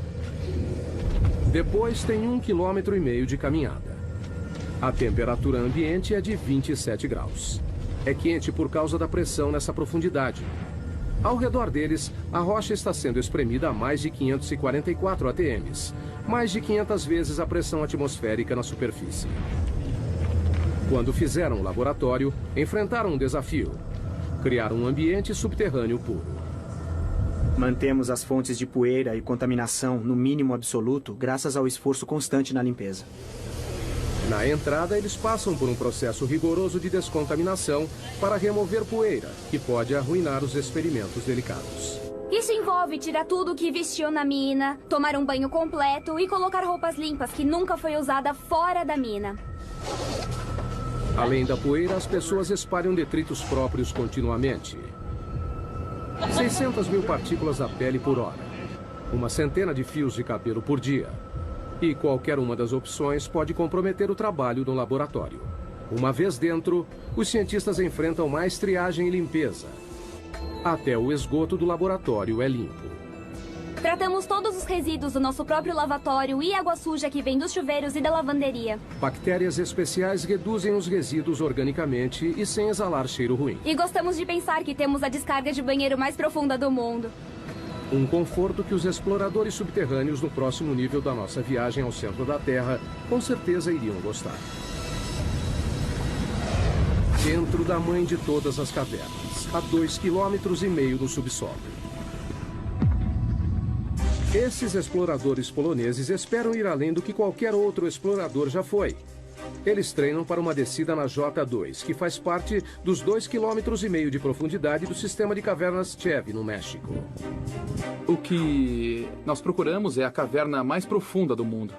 Depois tem 1,5 km de caminhada. A temperatura ambiente é de 27 graus. É quente por causa da pressão nessa profundidade. Ao redor deles, a rocha está sendo espremida a mais de 544 atms, mais de 500 vezes a pressão atmosférica na superfície. Quando fizeram o laboratório, enfrentaram um desafio: criar um ambiente subterrâneo puro. Mantemos as fontes de poeira e contaminação no mínimo absoluto graças ao esforço constante na limpeza. Na entrada, eles passam por um processo rigoroso de descontaminação para remover poeira, que pode arruinar os experimentos delicados. Isso envolve tirar tudo que vestiu na mina, tomar um banho completo e colocar roupas limpas que nunca foi usada fora da mina. Além da poeira, as pessoas espalham detritos próprios continuamente. 600 mil partículas da pele por hora. Uma centena de fios de cabelo por dia. E qualquer uma das opções pode comprometer o trabalho no laboratório. Uma vez dentro, os cientistas enfrentam mais triagem e limpeza. Até o esgoto do laboratório é limpo. Tratamos todos os resíduos do nosso próprio lavatório e água suja que vem dos chuveiros e da lavanderia. Bactérias especiais reduzem os resíduos organicamente e sem exalar cheiro ruim. E gostamos de pensar que temos a descarga de banheiro mais profunda do mundo. Um conforto que os exploradores subterrâneos no próximo nível da nossa viagem ao centro da Terra com certeza iriam gostar. Dentro da mãe de todas as cavernas, a 2,5 km no subsolo. Esses exploradores poloneses esperam ir além do que qualquer outro explorador já foi. Eles treinam para uma descida na J2, que faz parte dos 2,5 km de profundidade do sistema de cavernas Chev, no México. O que nós procuramos é a caverna mais profunda do mundo.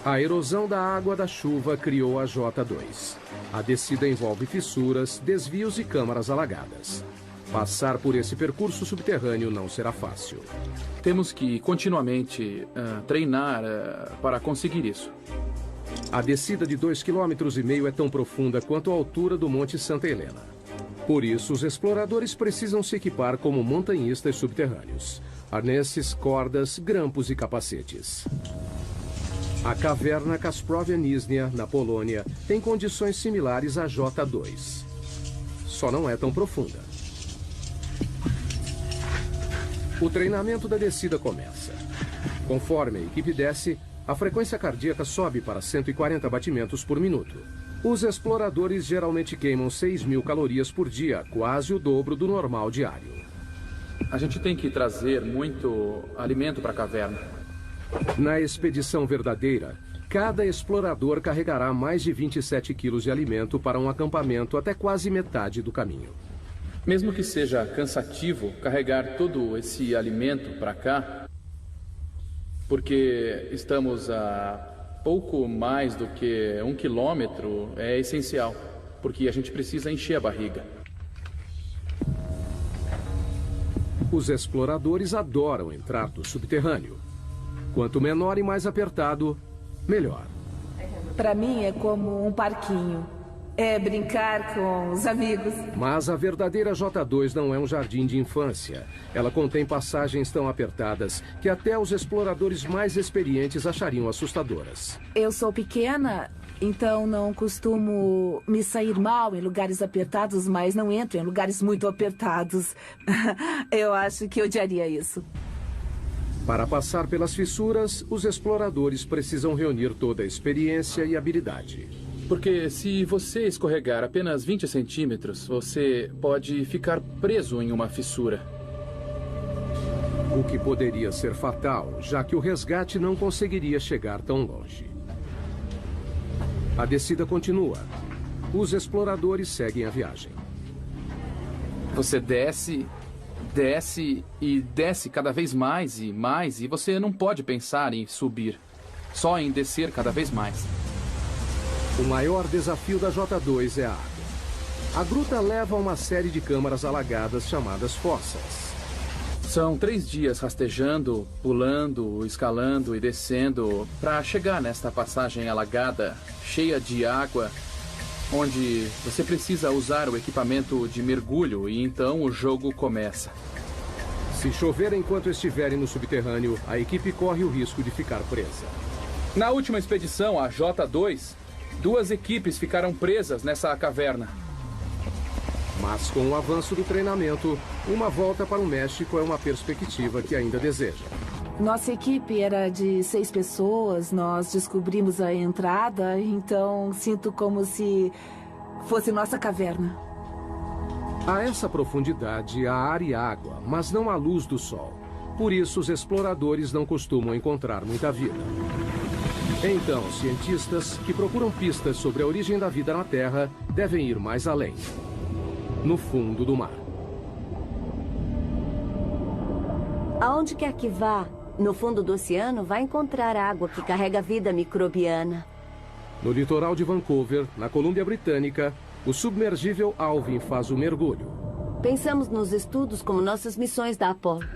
A erosão da água da chuva criou a J2. A descida envolve fissuras, desvios e câmaras alagadas. Passar por esse percurso subterrâneo não será fácil. Temos que continuamente treinar para conseguir isso. A descida de 2,5 km é tão profunda quanto a altura do Monte Santa Helena. Por isso, os exploradores precisam se equipar como montanhistas subterrâneos. Arnesses, cordas, grampos e capacetes. A caverna Kasprowy Nizhnia, na Polônia, tem condições similares à J2. Só não é tão profunda. O treinamento da descida começa. Conforme a equipe desce, a frequência cardíaca sobe para 140 batimentos por minuto. Os exploradores geralmente queimam 6.000 calorias por dia, quase o dobro do normal diário. A gente tem que trazer muito alimento para a caverna. Na expedição verdadeira, cada explorador carregará mais de 27 quilos de alimento para um acampamento até quase metade do caminho. Mesmo que seja cansativo carregar todo esse alimento para cá, porque estamos a pouco mais do que 1 quilômetro, é essencial, porque a gente precisa encher a barriga. Os exploradores adoram entrar no subterrâneo. Quanto menor e mais apertado, melhor. Para mim é como um parquinho. É brincar com os amigos. Mas a verdadeira J2 não é um jardim de infância. Ela contém passagens tão apertadas que até os exploradores mais experientes achariam assustadoras. Eu sou pequena, então não costumo me sair mal em lugares apertados, mas não entro em lugares muito apertados. Eu acho que odiaria isso. Para passar pelas fissuras, os exploradores precisam reunir toda a experiência e habilidade. Porque se você escorregar apenas 20 centímetros, você pode ficar preso em uma fissura. O que poderia ser fatal, já que o resgate não conseguiria chegar tão longe. A descida continua. Os exploradores seguem a viagem. Você desce, desce e desce cada vez mais e mais, e você não pode pensar em subir, só em descer cada vez mais. O maior desafio da J2 é a água. A gruta leva a uma série de câmaras alagadas chamadas fossas. São 3 dias rastejando, pulando, escalando e descendo para chegar nesta passagem alagada, cheia de água, onde você precisa usar o equipamento de mergulho e então o jogo começa. Se chover enquanto estiverem no subterrâneo, a equipe corre o risco de ficar presa. Na última expedição, a J2, 2 equipes ficaram presas nessa caverna. Mas com o avanço do treinamento, uma volta para o México é uma perspectiva que ainda deseja. Nossa equipe era de 6 pessoas, nós descobrimos a entrada, então sinto como se fosse nossa caverna. A essa profundidade há ar e água, mas não há luz do sol. Por isso, os exploradores não costumam encontrar muita vida. Então, cientistas que procuram pistas sobre a origem da vida na Terra devem ir mais além. No fundo do mar. Aonde quer que vá, no fundo do oceano, vai encontrar água que carrega vida microbiana. No litoral de Vancouver, na Colômbia Britânica, o submergível Alvin faz o mergulho. Pensamos nos estudos como nossas missões da Apollo.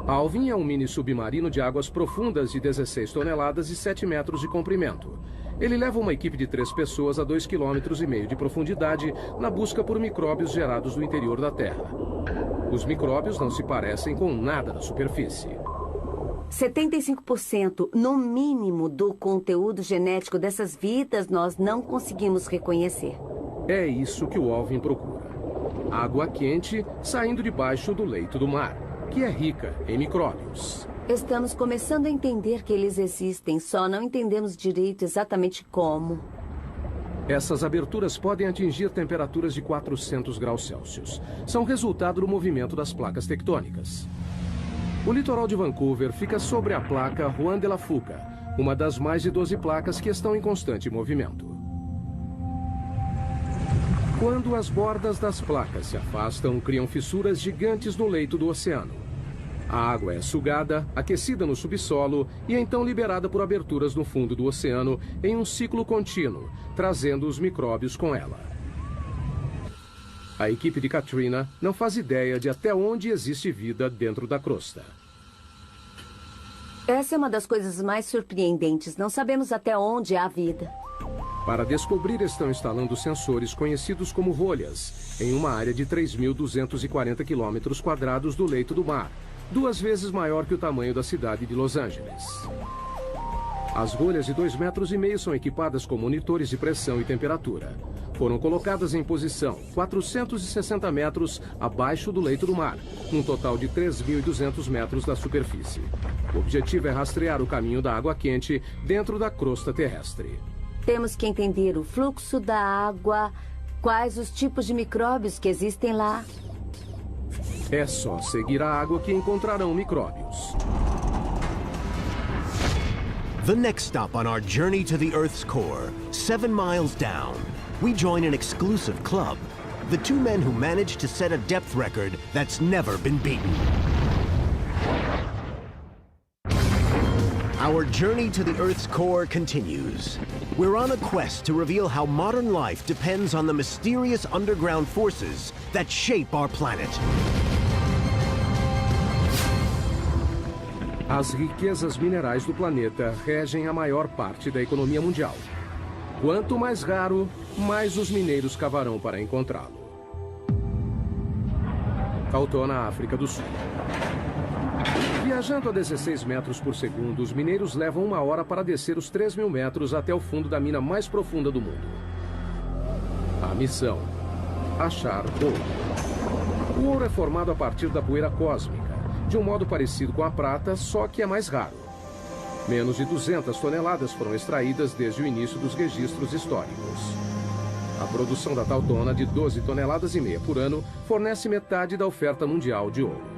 Alvin é um mini submarino de águas profundas de 16 toneladas e 7 metros de comprimento. Ele leva uma equipe de 3 pessoas a 2,5 km de profundidade na busca por micróbios gerados do interior da Terra. Os micróbios não se parecem com nada da superfície. 75%, no mínimo, do conteúdo genético dessas vidas nós não conseguimos reconhecer. É isso que o Alvin procura. Água quente saindo debaixo do leito do mar, que é rica em micróbios. Estamos começando a entender que eles existem, só não entendemos direito exatamente como. Essas aberturas podem atingir temperaturas de 400 graus Celsius. São resultado do movimento das placas tectônicas. O litoral de Vancouver fica sobre a placa Juan de la Fuca, uma das mais de 12 placas que estão em constante movimento. Quando as bordas das placas se afastam, criam fissuras gigantes no leito do oceano. A água é sugada, aquecida no subsolo e então liberada por aberturas no fundo do oceano em um ciclo contínuo, trazendo os micróbios com ela. A equipe de Katrina não faz ideia de até onde existe vida dentro da crosta. Essa é uma das coisas mais surpreendentes. Não sabemos até onde há vida. Para descobrir, estão instalando sensores conhecidos como rolhas, em uma área de 3.240 km² do leito do mar, 2 vezes maior que o tamanho da cidade de Los Angeles. As rolhas de 2,5 metros são equipadas com monitores de pressão e temperatura. Foram colocadas em posição 460 metros abaixo do leito do mar, num total de 3.200 metros da superfície. O objetivo é rastrear o caminho da água quente dentro da crosta terrestre. Temos que entender o fluxo da água, quais os tipos de micróbios que existem lá. É só seguir a água que encontrarão micróbios. The next stop on our journey to the Earth's core, 7 miles down, we join an exclusive club. The 2 men who managed to set a depth record that's never been beaten. Our journey to the Earth's core continues. We're on a quest to reveal how modern life depends on the mysterious underground forces that shape our planet. As riquezas minerais do planeta regem a maior parte da economia mundial. Quanto mais raro, mais os mineiros cavarão para encontrá-lo. Tautona, África do Sul. Viajando a 16 metros por segundo, os mineiros levam 1 hora para descer os 3.000 metros até o fundo da mina mais profunda do mundo. A missão: achar ouro. O ouro é formado a partir da poeira cósmica, de um modo parecido com a prata, só que é mais raro. Menos de 200 toneladas foram extraídas desde o início dos registros históricos. A produção da Tautona, de 12,5 toneladas por ano, fornece metade da oferta mundial de ouro.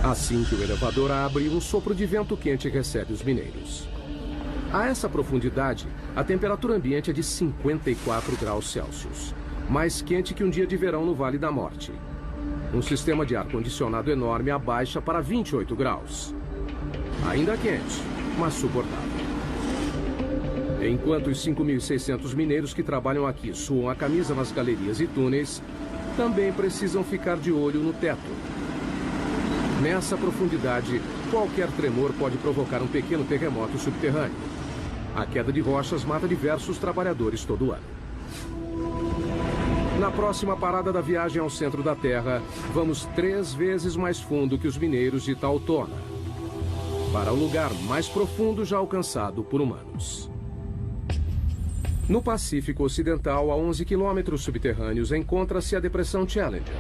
Assim que o elevador abre, um sopro de vento quente recebe os mineiros. A essa profundidade, a temperatura ambiente é de 54 graus Celsius, mais quente que um dia de verão no Vale da Morte. Um sistema de ar-condicionado enorme abaixa para 28 graus. Ainda quente, mas suportável. Enquanto os 5.600 mineiros que trabalham aqui suam a camisa nas galerias e túneis, também precisam ficar de olho no teto. Nessa profundidade, qualquer tremor pode provocar um pequeno terremoto subterrâneo. A queda de rochas mata diversos trabalhadores todo ano. Na próxima parada da viagem ao centro da Terra, vamos 3 vezes mais fundo que os mineiros de Tautona, para o lugar mais profundo já alcançado por humanos. No Pacífico Ocidental, a 11 quilômetros subterrâneos, encontra-se a Depressão Challenger,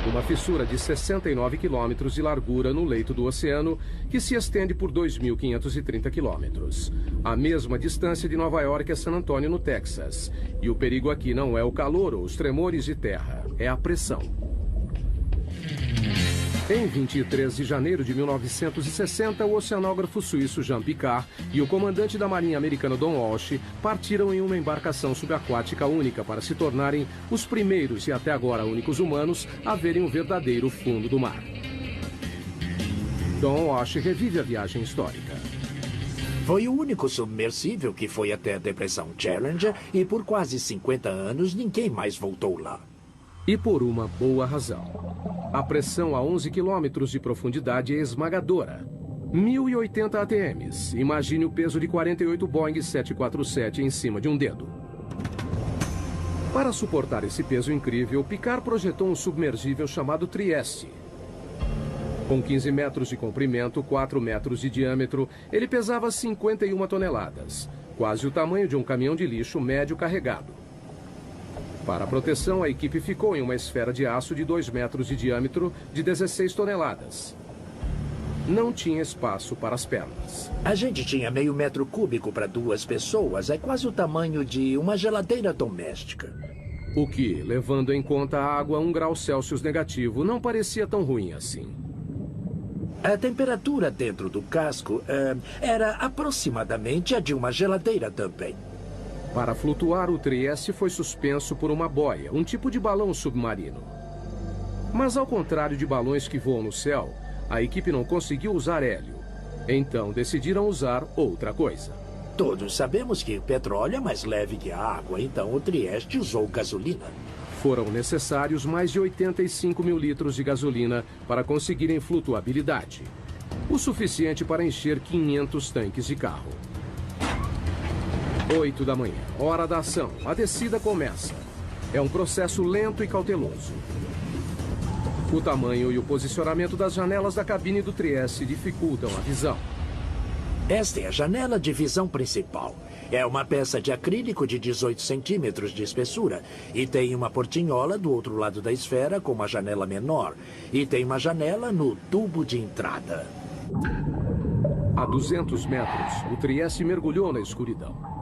uma fissura de 69 quilômetros de largura no leito do oceano que se estende por 2.530 quilômetros, a mesma distância de Nova York a San Antonio, no Texas. E o perigo aqui não é o calor ou os tremores de terra, é a pressão. Em 23 de janeiro de 1960, o oceanógrafo suíço Jean Piccard e o comandante da Marinha americana Don Walsh partiram em uma embarcação subaquática única para se tornarem os primeiros e até agora únicos humanos a verem o verdadeiro fundo do mar. Don Walsh revive a viagem histórica. Foi o único submersível que foi até a Depressão Challenger e por quase 50 anos ninguém mais voltou lá. E por uma boa razão. A pressão a 11 quilômetros de profundidade é esmagadora. 1.080 ATMs. Imagine o peso de 48 Boeing 747 em cima de um dedo. Para suportar esse peso incrível, Piccard projetou um submergível chamado Trieste. Com 15 metros de comprimento, 4 metros de diâmetro, ele pesava 51 toneladas, quase o tamanho de um caminhão de lixo médio carregado. Para a proteção, a equipe ficou em uma esfera de aço de 2 metros de diâmetro, de 16 toneladas. Não tinha espaço para as pernas. A gente tinha meio metro cúbico para 2 pessoas. É quase o tamanho de uma geladeira doméstica. O que, levando em conta a água a 1 grau Celsius negativo, não parecia tão ruim assim. A temperatura dentro do casco era aproximadamente a de uma geladeira também. Para flutuar, o Trieste foi suspenso por uma boia, um tipo de balão submarino. Mas ao contrário de balões que voam no céu, a equipe não conseguiu usar hélio. Então decidiram usar outra coisa. Todos sabemos que petróleo é mais leve que a água, então o Trieste usou gasolina. Foram necessários mais de 85 mil litros de gasolina para conseguirem flutuabilidade. O suficiente para encher 500 tanques de carro. 8 da manhã, hora da ação. A descida começa. É um processo lento e cauteloso. O tamanho e o posicionamento das janelas da cabine do Trieste dificultam a visão. Esta é a janela de visão principal. É uma peça de acrílico de 18 centímetros de espessura. E tem uma portinhola do outro lado da esfera com uma janela menor. E tem uma janela no tubo de entrada. A 200 metros, o Trieste mergulhou na escuridão.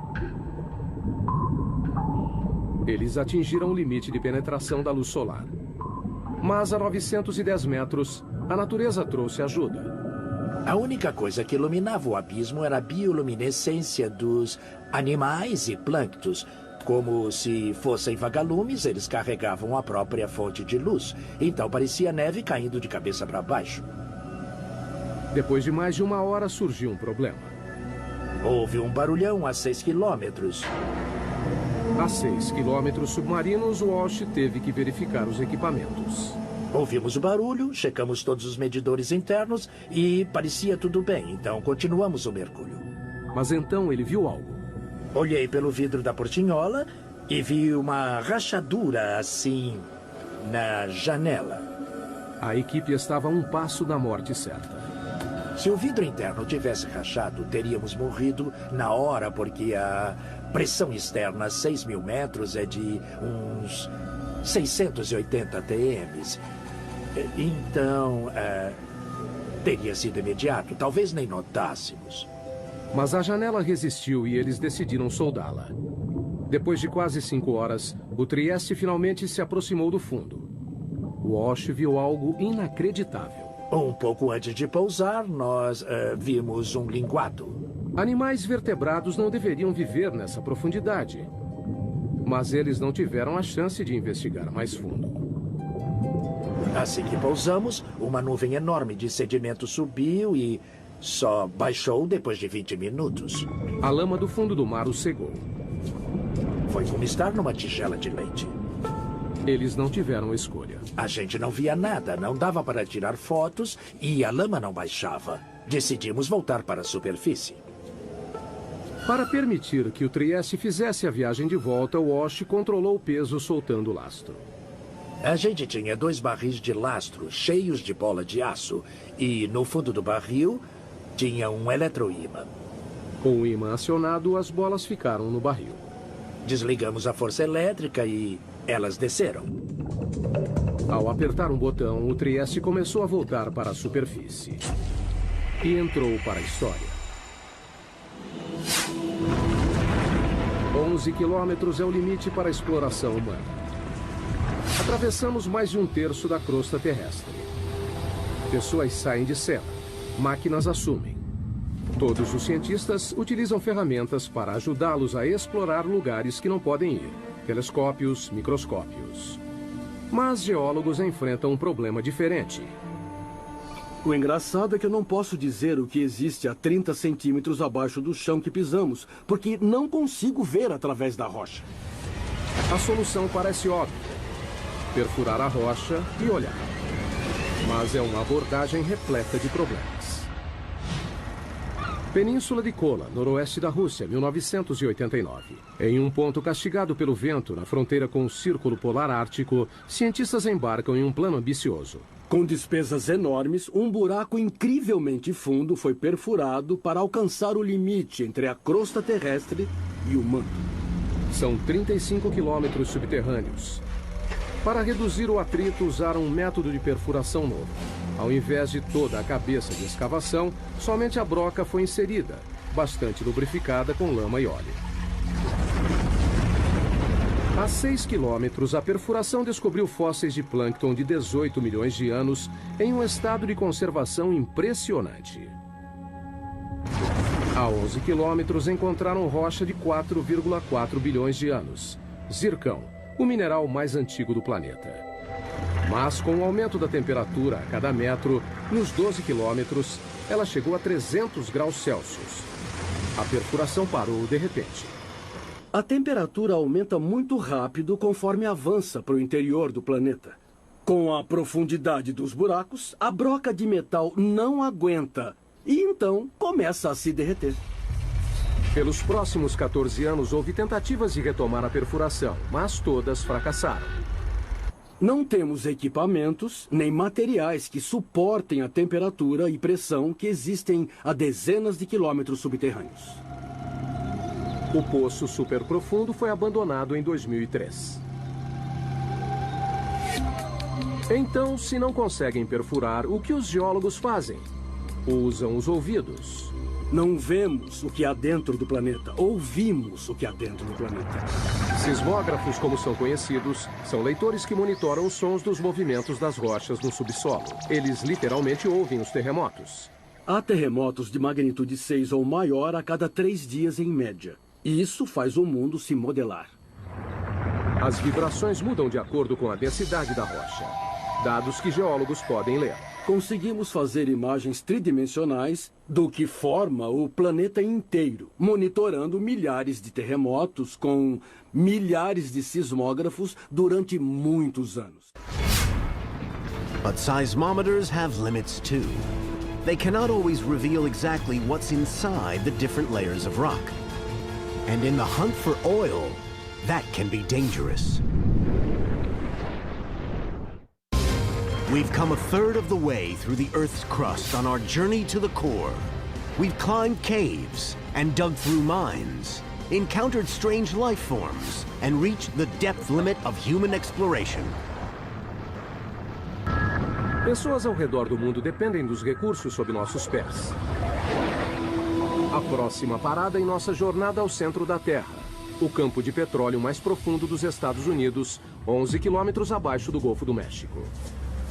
Eles atingiram o limite de penetração da luz solar. Mas a 910 metros, a natureza trouxe ajuda. A única coisa que iluminava o abismo era a bioluminescência dos animais e plânctons. Como se fossem vagalumes, eles carregavam a própria fonte de luz. Então parecia neve caindo de cabeça para baixo. Depois de mais de 1 hora, surgiu um problema. Houve um barulhão a 6 quilômetros. A 6 quilômetros submarinos, Walsh teve que verificar os equipamentos. Ouvimos o barulho, checamos todos os medidores internos e parecia tudo bem, então continuamos o mergulho. Mas então ele viu algo. Olhei pelo vidro da portinhola e vi uma rachadura assim na janela. A equipe estava a 1 passo da morte certa. Se o vidro interno tivesse rachado, teríamos morrido na hora, porque a pressão externa a 6.000 metros é de uns 680 ATMs. Então, teria sido imediato. Talvez nem notássemos. Mas a janela resistiu e eles decidiram soldá-la. Depois de quase 5 horas, o Trieste finalmente se aproximou do fundo. Walsh viu algo inacreditável. Um pouco antes de pousar, nós vimos um linguado. Animais vertebrados não deveriam viver nessa profundidade. Mas eles não tiveram a chance de investigar mais fundo. Assim que pousamos, uma nuvem enorme de sedimento subiu e só baixou depois de 20 minutos. A lama do fundo do mar os cegou. Foi como estar numa tigela de leite. Eles não tiveram escolha. A gente não via nada, não dava para tirar fotos e a lama não baixava. Decidimos voltar para a superfície. Para permitir que o Trieste fizesse a viagem de volta, Walsh controlou o peso soltando o lastro. A gente tinha 2 barris de lastro cheios de bola de aço e no fundo do barril tinha um eletroímã. Com o ímã acionado, as bolas ficaram no barril. Desligamos a força elétrica e elas desceram. Ao apertar um botão, o Trieste começou a voltar para a superfície. E entrou para a história. 11 quilômetros é o limite para a exploração humana. Atravessamos mais de 1/3 da crosta terrestre. Pessoas saem de cela, máquinas assumem. Todos os cientistas utilizam ferramentas para ajudá-los a explorar lugares que não podem ir. Telescópios, microscópios. Mas geólogos enfrentam um problema diferente. O engraçado é que eu não posso dizer o que existe a 30 centímetros abaixo do chão que pisamos, porque não consigo ver através da rocha. A solução parece óbvia. Perfurar a rocha e olhar. Mas é uma abordagem repleta de problemas. Península de Kola, noroeste da Rússia, 1989. Em um ponto castigado pelo vento, na fronteira com o Círculo Polar Ártico, cientistas embarcam em um plano ambicioso. Com despesas enormes, um buraco incrivelmente fundo foi perfurado para alcançar o limite entre a crosta terrestre e o manto. São 35 quilômetros subterrâneos. Para reduzir o atrito, usaram um método de perfuração novo. Ao invés de toda a cabeça de escavação, somente a broca foi inserida, bastante lubrificada com lama e óleo. A 6 quilômetros, a perfuração descobriu fósseis de plâncton de 18 milhões de anos em um estado de conservação impressionante. A 11 quilômetros, encontraram rocha de 4,4 bilhões de anos. Zircão, o mineral mais antigo do planeta. Mas com o aumento da temperatura a cada metro, nos 12 quilômetros, ela chegou a 300 graus Celsius. A perfuração parou de repente. A temperatura aumenta muito rápido conforme avança para o interior do planeta. Com a profundidade dos buracos, a broca de metal não aguenta e então começa a se derreter. Pelos próximos 14 anos, houve tentativas de retomar a perfuração, mas todas fracassaram. Não temos equipamentos nem materiais que suportem a temperatura e pressão que existem a dezenas de quilômetros subterrâneos. O poço superprofundo foi abandonado em 2003. Então, se não conseguem perfurar, o que os geólogos fazem? Usam os ouvidos. Não vemos o que há dentro do planeta, ouvimos o que há dentro do planeta. Sismógrafos, como são conhecidos, são leitores que monitoram os sons dos movimentos das rochas no subsolo. Eles literalmente ouvem os terremotos. Há terremotos de magnitude 6 ou maior a cada 3 dias em média. E isso faz o mundo se modelar. As vibrações mudam de acordo com a densidade da rocha. Dados que geólogos podem ler. Conseguimos fazer imagens tridimensionais do que forma o planeta inteiro, monitorando milhares de terremotos com milhares de sismógrafos durante muitos anos. But seismometers have limits too. They cannot always reveal exactly what's inside the different layers of rock. And in the hunt for oil, that can be dangerous. We've come a third of the way through the Earth's crust on our journey to the core. We've climbed caves and dug through mines, encountered strange life forms, and reached the depth limit of human exploration. Pessoas ao redor do mundo dependem dos recursos sob nossos pés. A próxima parada em nossa jornada ao centro da Terra, o campo de petróleo mais profundo dos Estados Unidos, 11 quilômetros abaixo do Golfo do México.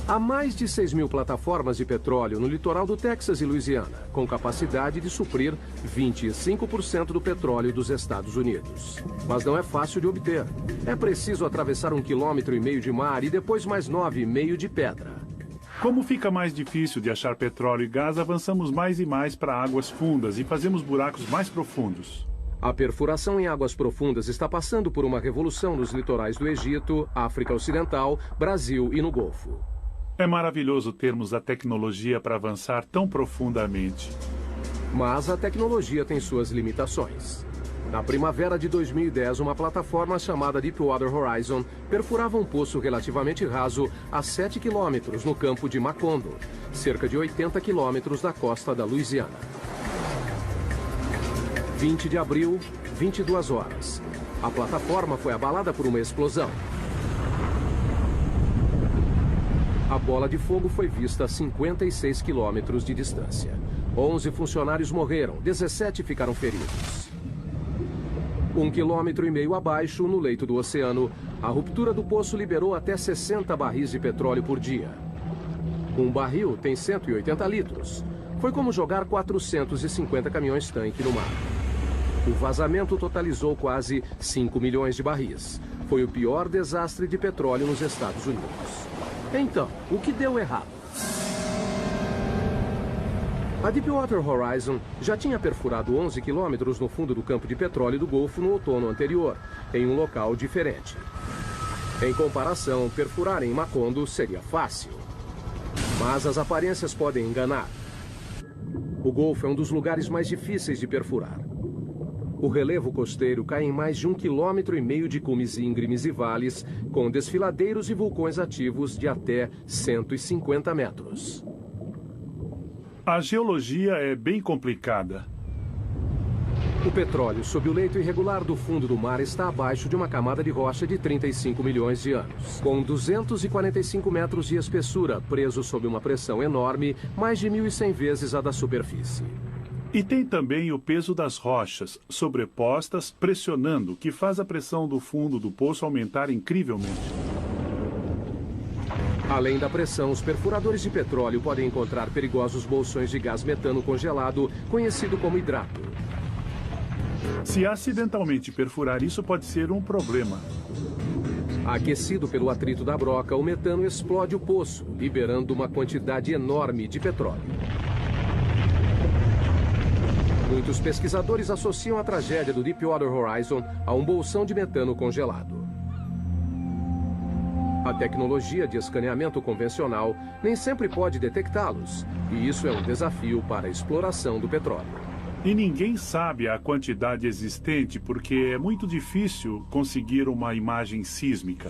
Há mais de 6.000 plataformas de petróleo no litoral do Texas e Louisiana, com capacidade de suprir 25% do petróleo dos Estados Unidos. Mas não é fácil de obter. É preciso atravessar 1,5 km de mar e depois mais 9,5 de pedra. Como fica mais difícil de achar petróleo e gás, avançamos mais e mais para águas fundas e fazemos buracos mais profundos. A perfuração em águas profundas está passando por uma revolução nos litorais do Egito, África Ocidental, Brasil e no Golfo. É maravilhoso termos a tecnologia para avançar tão profundamente. Mas a tecnologia tem suas limitações. Na primavera de 2010, uma plataforma chamada Deepwater Horizon perfurava um poço relativamente raso a 7 quilômetros no campo de Macondo, cerca de 80 quilômetros da costa da Louisiana. 20 de abril, 22 horas. A plataforma foi abalada por uma explosão. A bola de fogo foi vista a 56 quilômetros de distância. 11 funcionários morreram, 17 ficaram feridos. 1,5 km abaixo, no leito do oceano, a ruptura do poço liberou até 60 barris de petróleo por dia. Um barril tem 180 litros. Foi como jogar 450 caminhões-tanque no mar. O vazamento totalizou quase 5 milhões de barris. Foi o pior desastre de petróleo nos Estados Unidos. Então, o que deu errado? A Deepwater Horizon já tinha perfurado 11 quilômetros no fundo do campo de petróleo do Golfo no outono anterior, em um local diferente. Em comparação, perfurar em Macondo seria fácil. Mas as aparências podem enganar. O Golfo é um dos lugares mais difíceis de perfurar. O relevo costeiro cai em mais de 1,5 km de cumes íngremes e vales, com desfiladeiros e vulcões ativos de até 150 metros. A geologia é bem complicada. O petróleo sob o leito irregular do fundo do mar está abaixo de uma camada de rocha de 35 milhões de anos, com 245 metros de espessura, preso sob uma pressão enorme, mais de 1.100 vezes a da superfície. E tem também o peso das rochas, sobrepostas, pressionando, que faz a pressão do fundo do poço aumentar incrivelmente. Além da pressão, os perfuradores de petróleo podem encontrar perigosos bolsões de gás metano congelado, conhecido como hidrato. Se acidentalmente perfurar isso, pode ser um problema. Aquecido pelo atrito da broca, o metano explode o poço, liberando uma quantidade enorme de petróleo. Muitos pesquisadores associam a tragédia do Deepwater Horizon a um bolsão de metano congelado. A tecnologia de escaneamento convencional nem sempre pode detectá-los, e isso é um desafio para a exploração do petróleo. E ninguém sabe a quantidade existente porque é muito difícil conseguir uma imagem sísmica.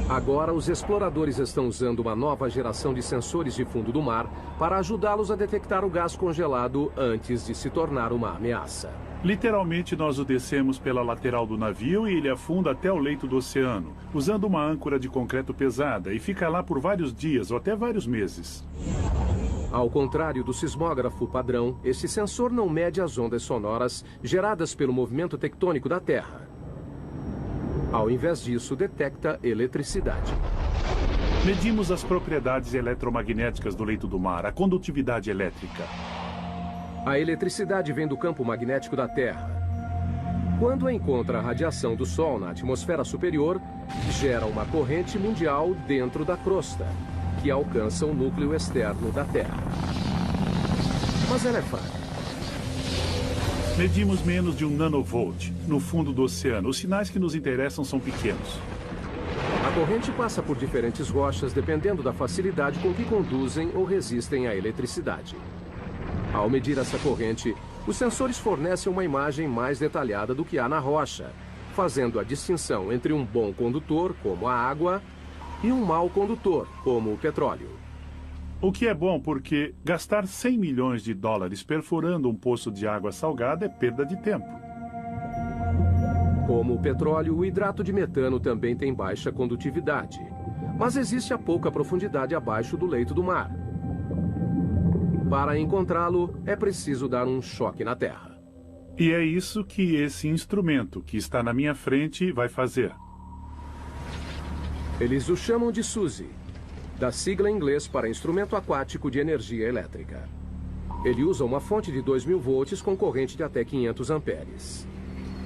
Agora, os exploradores estão usando uma nova geração de sensores de fundo do mar para ajudá-los a detectar o gás congelado antes de se tornar uma ameaça. Literalmente, nós o descemos pela lateral do navio e ele afunda até o leito do oceano, usando uma âncora de concreto pesada, e fica lá por vários dias ou até vários meses. Ao contrário do sismógrafo padrão, esse sensor não mede as ondas sonoras geradas pelo movimento tectônico da Terra. Ao invés disso, detecta eletricidade. Medimos as propriedades eletromagnéticas do leito do mar, a condutividade elétrica. A eletricidade vem do campo magnético da Terra. Quando encontra a radiação do Sol na atmosfera superior, gera uma corrente mundial dentro da crosta, que alcança o núcleo externo da Terra. Mas ela é fraca. Medimos menos de 1 nanovolt no fundo do oceano. Os sinais que nos interessam são pequenos. A corrente passa por diferentes rochas dependendo da facilidade com que conduzem ou resistem à eletricidade. Ao medir essa corrente, os sensores fornecem uma imagem mais detalhada do que há na rocha, fazendo a distinção entre um bom condutor, como a água, e um mau condutor, como o petróleo. O que é bom porque gastar 100 milhões de dólares perfurando um poço de água salgada é perda de tempo. Como o petróleo, o hidrato de metano também tem baixa condutividade, mas existe a pouca profundidade abaixo do leito do mar. Para encontrá-lo, é preciso dar um choque na Terra. E é isso que esse instrumento que está na minha frente vai fazer. Eles o chamam de SUSY. da sigla em inglês para Instrumento Aquático de Energia Elétrica. Ele usa uma fonte de 2.000 volts com corrente de até 500 amperes.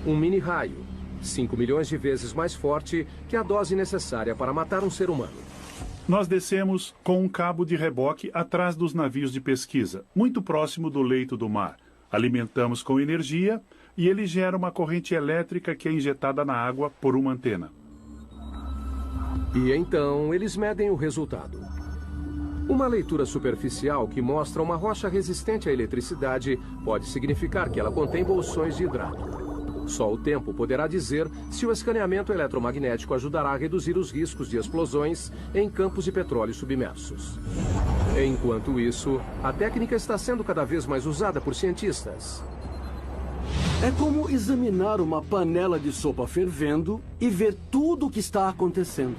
Um mini-raio, 5 milhões de vezes mais forte que a dose necessária para matar um ser humano. Nós descemos com um cabo de reboque atrás dos navios de pesquisa, muito próximo do leito do mar. Alimentamos com energia e ele gera uma corrente elétrica que é injetada na água por uma antena. E então eles medem o resultado. Uma leitura superficial que mostra uma rocha resistente à eletricidade pode significar que ela contém bolsões de hidrato. Só o tempo poderá dizer se o escaneamento eletromagnético ajudará a reduzir os riscos de explosões em campos de petróleo submersos. Enquanto isso, a técnica está sendo cada vez mais usada por cientistas. É como examinar uma panela de sopa fervendo e ver tudo o que está acontecendo.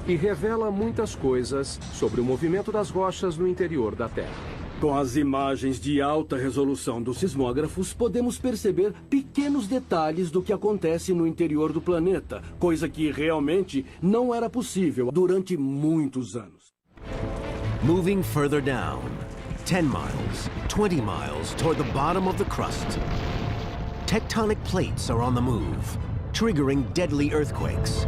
E revela muitas coisas sobre o movimento das rochas no interior da Terra. Com as imagens de alta resolução dos sismógrafos, podemos perceber pequenos detalhes do que acontece no interior do planeta, coisa que realmente não era possível durante muitos anos. Moving further down, 10 miles, 20 miles toward the bottom of the crust. Tectonic plates are on the move, triggering deadly earthquakes.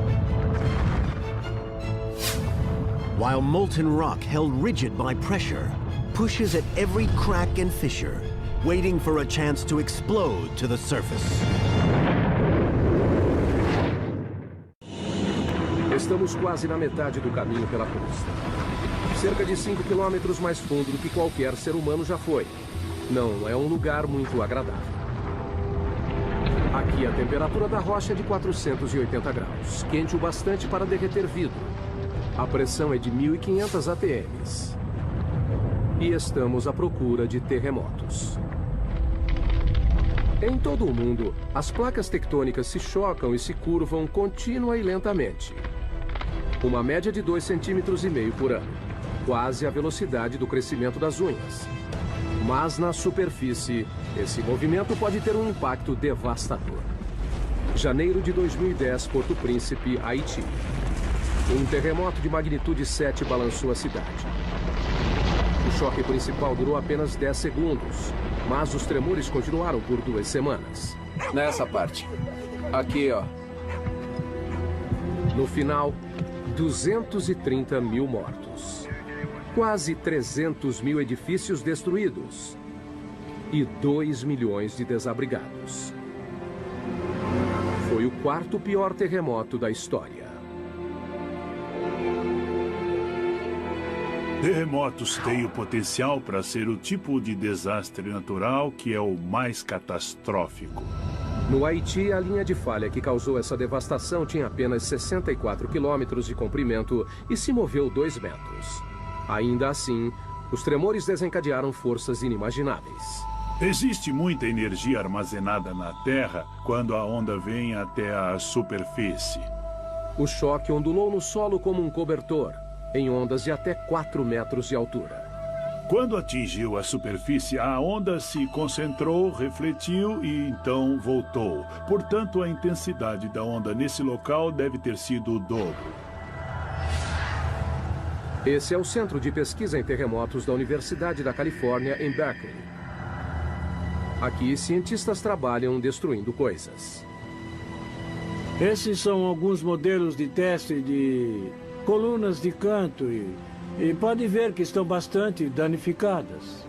While molten rock held rigid by pressure pushes at every crack and fissure, waiting for a chance to explode to the surface. Estamos quase na metade do caminho pela crosta. Cerca de 5 quilômetros mais fundo do que qualquer ser humano já foi. Não é um lugar muito agradável. Aqui a temperatura da rocha é de 480 graus, quente o bastante para derreter vidro. A pressão é de 1.500 ATMs. E estamos à procura de terremotos. Em todo o mundo, as placas tectônicas se chocam e se curvam contínua e lentamente. Uma média de 2,5 centímetros por ano, quase a velocidade do crescimento das unhas. Mas na superfície, esse movimento pode ter um impacto devastador. Janeiro de 2010, Porto Príncipe, Haiti. Um terremoto de magnitude 7 balançou a cidade. O choque principal durou apenas 10 segundos, mas os tremores continuaram por 2 semanas. Nessa parte. Aqui, ó. No final, 230 mil mortos. Quase 300 mil edifícios destruídos. E 2 milhões de desabrigados. Foi o 4º pior terremoto da história. Terremotos têm o potencial para ser o tipo de desastre natural que é o mais catastrófico. No Haiti, a linha de falha que causou essa devastação tinha apenas 64 quilômetros de comprimento e se moveu 2 metros. Ainda assim, os tremores desencadearam forças inimagináveis. Existe muita energia armazenada na Terra quando a onda vem até a superfície. O choque ondulou no solo como um cobertor, em ondas de até 4 metros de altura. Quando atingiu a superfície, a onda se concentrou, refletiu e então voltou. Portanto, a intensidade da onda nesse local deve ter sido o dobro. Esse é o Centro de Pesquisa em Terremotos da Universidade da Califórnia, em Berkeley. Aqui, cientistas trabalham destruindo coisas. Esses são alguns modelos de teste de colunas de canto e pode ver que estão bastante danificadas.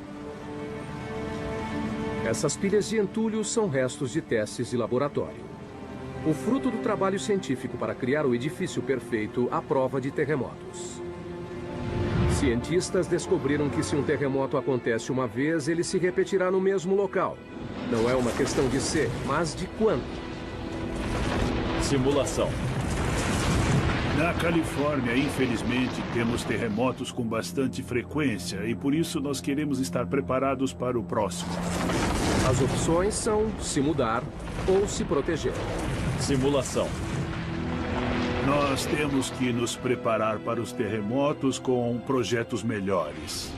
Essas pilhas de entulho são restos de testes de laboratório. O fruto do trabalho científico para criar o edifício perfeito à prova de terremotos. Cientistas descobriram que se um terremoto acontece uma vez, ele se repetirá no mesmo local. Não é uma questão de ser, mas de quando. Simulação. Na Califórnia, infelizmente, temos terremotos com bastante frequência e por isso nós queremos estar preparados para o próximo. As opções são se mudar ou se proteger. Simulação. Nós temos que nos preparar para os terremotos com projetos melhores.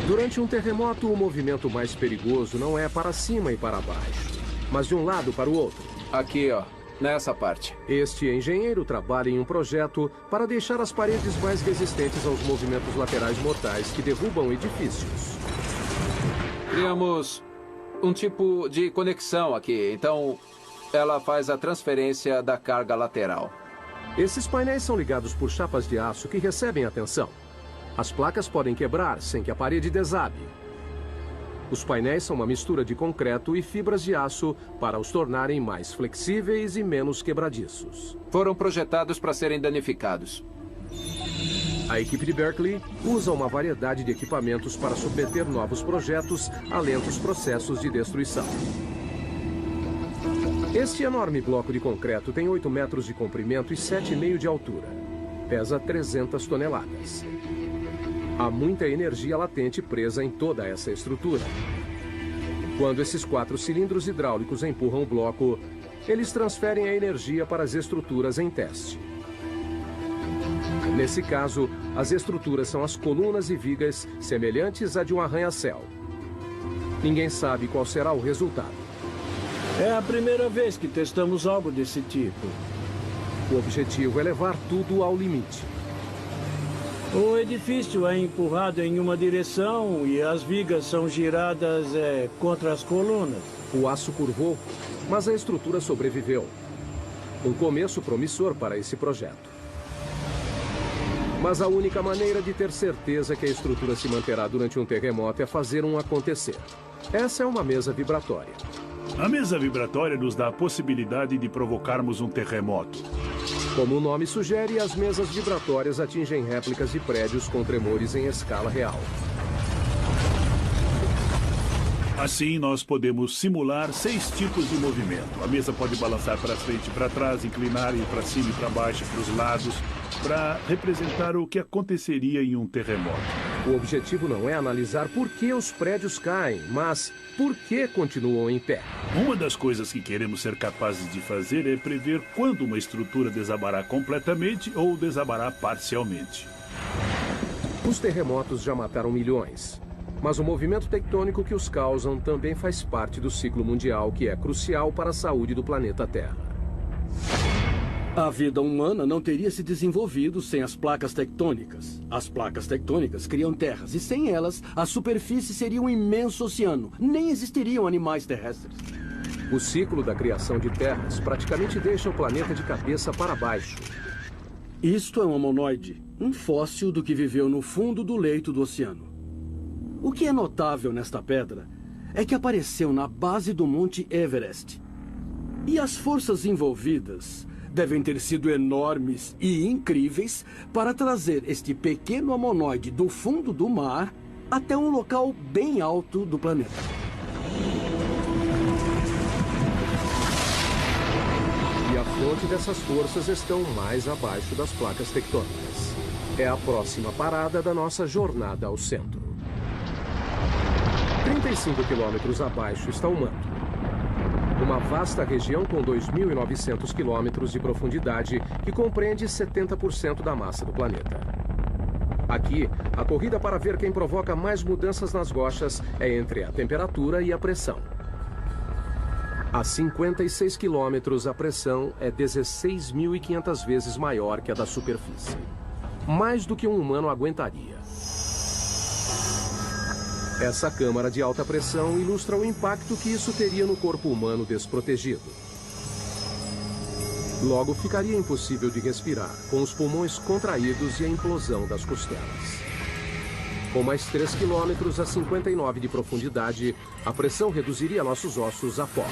Durante um terremoto, o movimento mais perigoso não é para cima e para baixo, mas de um lado para o outro. Aqui, ó. nessa parte. Este engenheiro trabalha em um projeto para deixar as paredes mais resistentes aos movimentos laterais mortais que derrubam edifícios. Criamos um tipo de conexão aqui, então ela faz a transferência da carga lateral. Esses painéis são ligados por chapas de aço que recebem a tensão. As placas podem quebrar sem que a parede desabe. Os painéis são uma mistura de concreto e fibras de aço para os tornarem mais flexíveis e menos quebradiços. Foram projetados para serem danificados. A equipe de Berkeley usa uma variedade de equipamentos para submeter novos projetos a lentos processos de destruição. Este enorme bloco de concreto tem 8 metros de comprimento e 7,5 de altura. Pesa 300 toneladas. Há muita energia latente presa em toda essa estrutura. Quando esses 4 cilindros hidráulicos empurram o bloco, eles transferem a energia para as estruturas em teste. Nesse caso, as estruturas são as colunas e vigas semelhantes à de um arranha-céu. Ninguém sabe qual será o resultado. É a primeira vez que testamos algo desse tipo. O objetivo é levar tudo ao limite. O edifício é empurrado em uma direção e as vigas são giradas contra as colunas. O aço curvou, mas a estrutura sobreviveu. Um começo promissor para esse projeto. Mas a única maneira de ter certeza que a estrutura se manterá durante um terremoto é fazer um acontecer. Essa é uma mesa vibratória. A mesa vibratória nos dá a possibilidade de provocarmos um terremoto. Como o nome sugere, as mesas vibratórias atingem réplicas de prédios com tremores em escala real. Assim, nós podemos simular 6 tipos de movimento. A mesa pode balançar para frente e para trás, inclinar, ir para cima e para baixo, para os lados, para representar o que aconteceria em um terremoto. O objetivo não é analisar por que os prédios caem, mas por que continuam em pé. Uma das coisas que queremos ser capazes de fazer é prever quando uma estrutura desabará completamente ou desabará parcialmente. Os terremotos já mataram milhões. Mas o movimento tectônico que os causam também faz parte do ciclo mundial, que é crucial para a saúde do planeta Terra. A vida humana não teria se desenvolvido sem as placas tectônicas. As placas tectônicas criam terras e sem elas, a superfície seria um imenso oceano. Nem existiriam animais terrestres. O ciclo da criação de terras praticamente deixa o planeta de cabeça para baixo. Isto é um homonoide, um fóssil do que viveu no fundo do leito do oceano. O que é notável nesta pedra é que apareceu na base do Monte Everest. E as forças envolvidas devem ter sido enormes e incríveis para trazer este pequeno homonoide do fundo do mar até um local bem alto do planeta. E a fonte dessas forças estão mais abaixo das placas tectônicas. É a próxima parada da nossa jornada ao centro. 35 quilômetros abaixo está o manto. Uma vasta região com 2.900 quilômetros de profundidade que compreende 70% da massa do planeta. Aqui, a corrida para ver quem provoca mais mudanças nas rochas é entre a temperatura e a pressão. A 56 quilômetros, a pressão é 16.500 vezes maior que a da superfície. Mais do que um humano aguentaria. Essa câmara de alta pressão ilustra o impacto que isso teria no corpo humano desprotegido. Logo, ficaria impossível de respirar, com os pulmões contraídos e a implosão das costelas. Com mais 3 quilômetros a 59 de profundidade, a pressão reduziria nossos ossos a pó.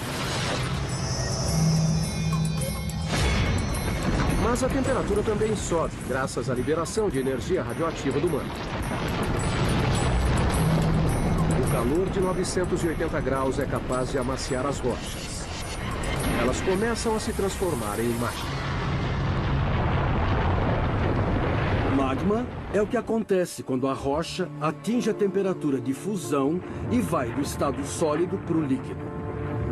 Mas a temperatura também sobe, graças à liberação de energia radioativa do manto. O calor de 980 graus é capaz de amaciar as rochas. Elas começam a se transformar em magma. Magma é o que acontece quando a rocha atinge a temperatura de fusão e vai do estado sólido para o líquido.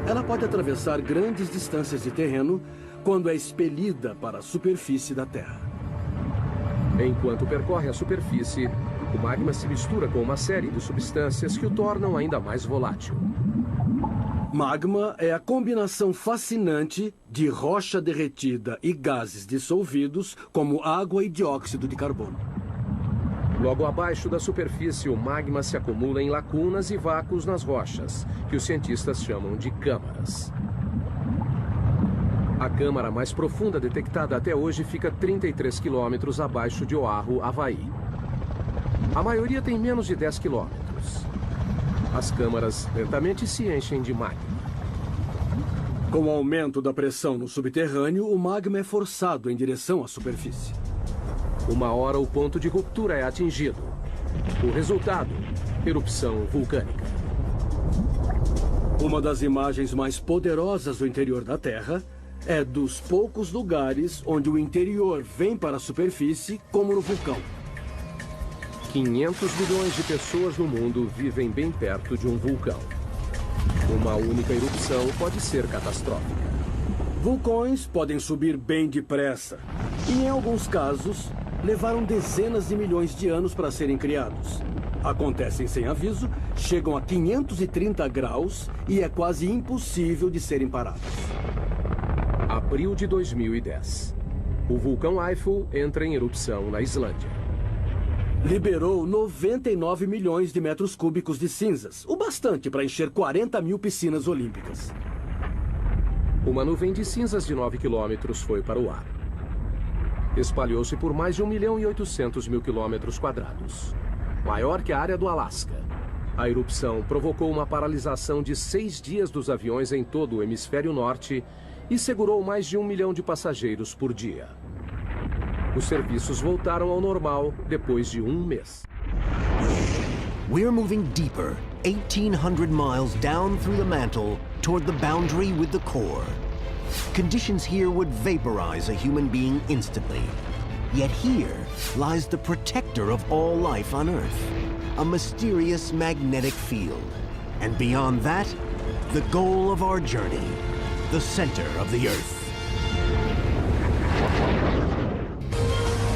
Ela pode atravessar grandes distâncias de terreno quando é expelida para a superfície da Terra. Enquanto percorre a superfície, o magma se mistura com uma série de substâncias que o tornam ainda mais volátil. Magma é a combinação fascinante de rocha derretida e gases dissolvidos, como água e dióxido de carbono. Logo abaixo da superfície, o magma se acumula em lacunas e vácuos nas rochas, que os cientistas chamam de câmaras. A câmara mais profunda detectada até hoje fica 33 quilômetros abaixo de Oahu, Havaí. A maioria tem menos de 10 quilômetros. As câmaras lentamente se enchem de magma. Com o aumento da pressão no subterrâneo, o magma é forçado em direção à superfície. Uma hora o ponto de ruptura é atingido. O resultado, erupção vulcânica. Uma das imagens mais poderosas do interior da Terra é dos poucos lugares onde o interior vem para a superfície, como no vulcão. 500 milhões de pessoas no mundo vivem bem perto de um vulcão. Uma única erupção pode ser catastrófica. Vulcões podem subir bem depressa e, em alguns casos, levaram dezenas de milhões de anos para serem criados. Acontecem sem aviso, chegam a 530 graus e é quase impossível de serem parados. Abril de 2010. O vulcão Eiffel entra em erupção na Islândia. Liberou 99 milhões de metros cúbicos de cinzas, o bastante para encher 40 mil piscinas olímpicas. Uma nuvem de cinzas de 9 quilômetros foi para o ar. Espalhou-se por mais de 1.800.000 quilômetros quadrados. Maior que a área do Alasca. A erupção provocou uma paralisação de 6 dias dos aviões em todo o hemisfério norte e segurou mais de 1 milhão de passageiros por dia. Os serviços voltaram ao normal depois de um mês. We're moving deeper, 1,800 miles down through the mantle toward the boundary with the core. Conditions here would vaporize a human being instantly. Yet here lies the protector of all life on Earth, a mysterious magnetic field. And beyond that, the goal of our journey, the center of the Earth.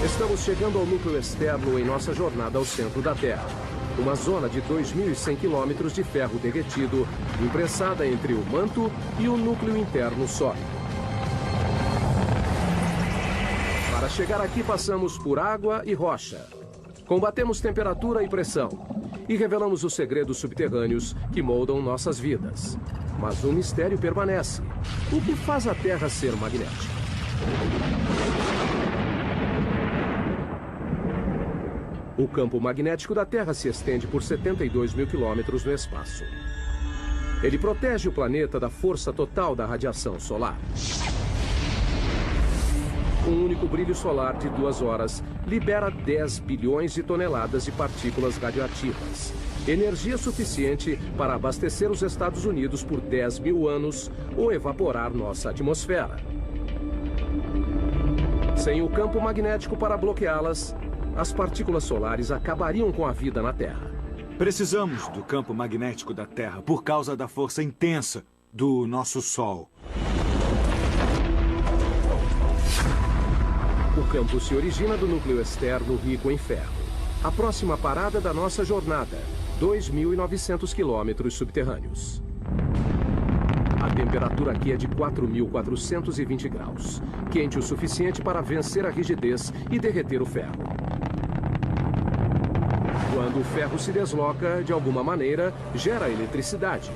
Estamos chegando ao núcleo externo em nossa jornada ao centro da Terra. Uma zona de 2.100 quilômetros de ferro derretido, imprensada entre o manto e o núcleo interno sólido. Para chegar aqui, passamos por água e rocha. Combatemos temperatura e pressão. E revelamos os segredos subterrâneos que moldam nossas vidas. Mas um mistério permanece. O que faz a Terra ser magnética? O campo magnético da Terra se estende por 72 mil quilômetros no espaço. Ele protege o planeta da força total da radiação solar. Um único brilho solar de 2 horas libera 10 bilhões de toneladas de partículas radioativas. Energia suficiente para abastecer os Estados Unidos por 10 mil anos ou evaporar nossa atmosfera. Sem o campo magnético para bloqueá-las, as partículas solares acabariam com a vida na Terra. Precisamos do campo magnético da Terra por causa da força intensa do nosso Sol. O campo se origina do núcleo externo rico em ferro. A próxima parada da nossa jornada, 2.900 quilômetros subterrâneos. A temperatura aqui é de 4.420 graus. Quente o suficiente para vencer a rigidez e derreter o ferro. Quando o ferro se desloca, de alguma maneira, gera eletricidade.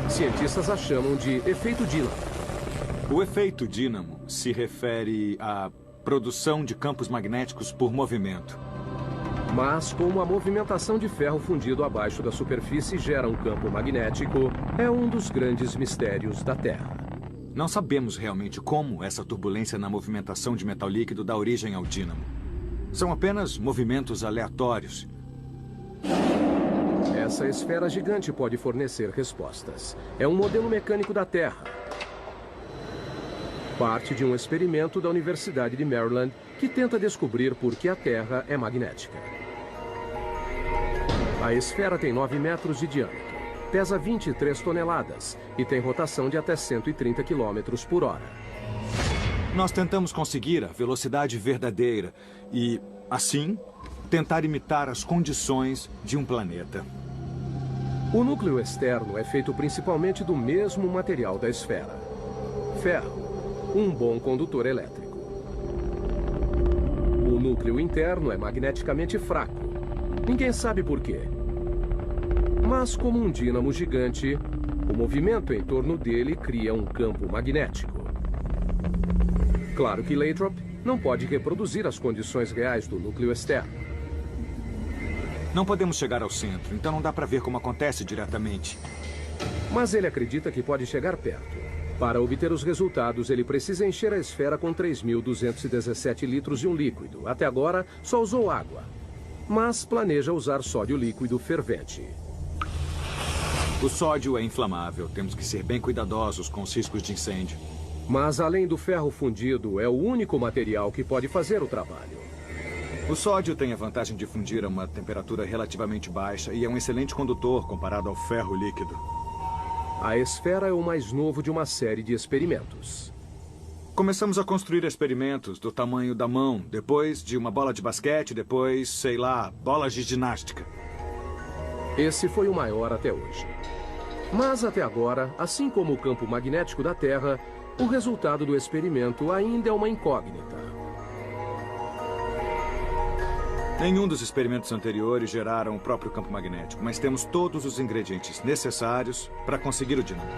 Cientistas a chamam de efeito dínamo. O efeito dínamo se refere à produção de campos magnéticos por movimento. Mas como a movimentação de ferro fundido abaixo da superfície gera um campo magnético, é um dos grandes mistérios da Terra. Não sabemos realmente como essa turbulência na movimentação de metal líquido dá origem ao dínamo. São apenas movimentos aleatórios. Essa esfera gigante pode fornecer respostas. É um modelo mecânico da Terra. Parte de um experimento da Universidade de Maryland que tenta descobrir por que a Terra é magnética. A esfera tem 9 metros de diâmetro, pesa 23 toneladas e tem rotação de até 130 quilômetros por hora. Nós tentamos conseguir a velocidade verdadeira e, assim, tentar imitar as condições de um planeta. O núcleo externo é feito principalmente do mesmo material da esfera: ferro, um bom condutor elétrico. O núcleo interno é magneticamente fraco. Ninguém sabe por quê. Mas, como um dínamo gigante, o movimento em torno dele cria um campo magnético. Claro que Lathrop não pode reproduzir as condições reais do núcleo externo. Não podemos chegar ao centro, então não dá para ver como acontece diretamente. Mas ele acredita que pode chegar perto. Para obter os resultados, ele precisa encher a esfera com 3.217 litros de um líquido. Até agora, só usou água. Mas planeja usar sódio líquido fervente. O sódio é inflamável. Temos que ser bem cuidadosos com os riscos de incêndio. Mas, além do ferro fundido, é o único material que pode fazer o trabalho. O sódio tem a vantagem de fundir a uma temperatura relativamente baixa e é um excelente condutor comparado ao ferro líquido. A esfera é o mais novo de uma série de experimentos. Começamos a construir experimentos do tamanho da mão, depois de uma bola de basquete, depois, sei lá, bolas de ginástica. Esse foi o maior até hoje. Mas até agora, assim como o campo magnético da Terra, o resultado do experimento ainda é uma incógnita. Nenhum dos experimentos anteriores geraram o próprio campo magnético, mas temos todos os ingredientes necessários para conseguir o dínamo.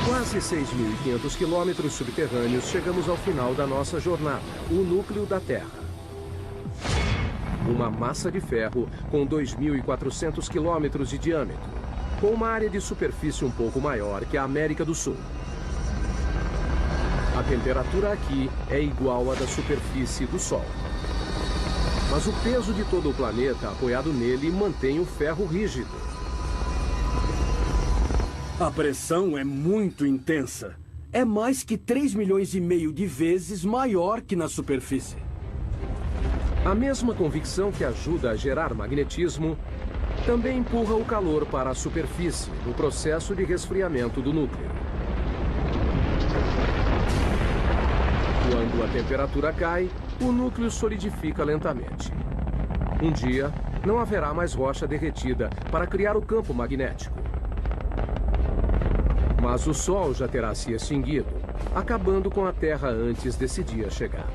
Quase 6.500 quilômetros subterrâneos, chegamos ao final da nossa jornada, o núcleo da Terra. Uma massa de ferro com 2.400 quilômetros de diâmetro, com uma área de superfície um pouco maior que a América do Sul. A temperatura aqui é igual à da superfície do Sol. Mas o peso de todo o planeta apoiado nele mantém o ferro rígido. A pressão é muito intensa. É mais que 3,5 milhões de vezes maior que na superfície. A mesma convicção que ajuda a gerar magnetismo também empurra o calor para a superfície no processo de resfriamento do núcleo. Quando a temperatura cai, o núcleo solidifica lentamente. Um dia, não haverá mais rocha derretida para criar o campo magnético. Mas o Sol já terá se extinguido, acabando com a Terra antes desse dia chegar.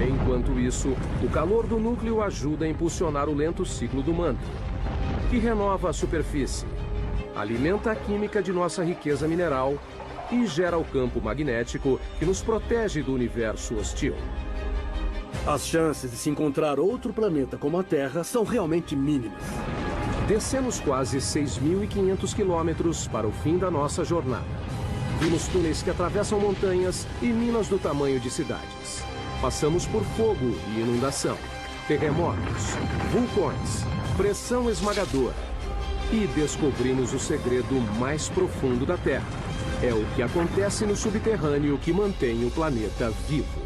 Enquanto isso, o calor do núcleo ajuda a impulsionar o lento ciclo do manto, que renova a superfície, alimenta a química de nossa riqueza mineral e gera o campo magnético que nos protege do universo hostil. As chances de se encontrar outro planeta como a Terra são realmente mínimas. Descemos quase 6.500 quilômetros para o fim da nossa jornada. Vimos túneis que atravessam montanhas e minas do tamanho de cidades. Passamos por fogo e inundação, terremotos, vulcões, pressão esmagadora. E descobrimos o segredo mais profundo da Terra. É o que acontece no subterrâneo que mantém o planeta vivo.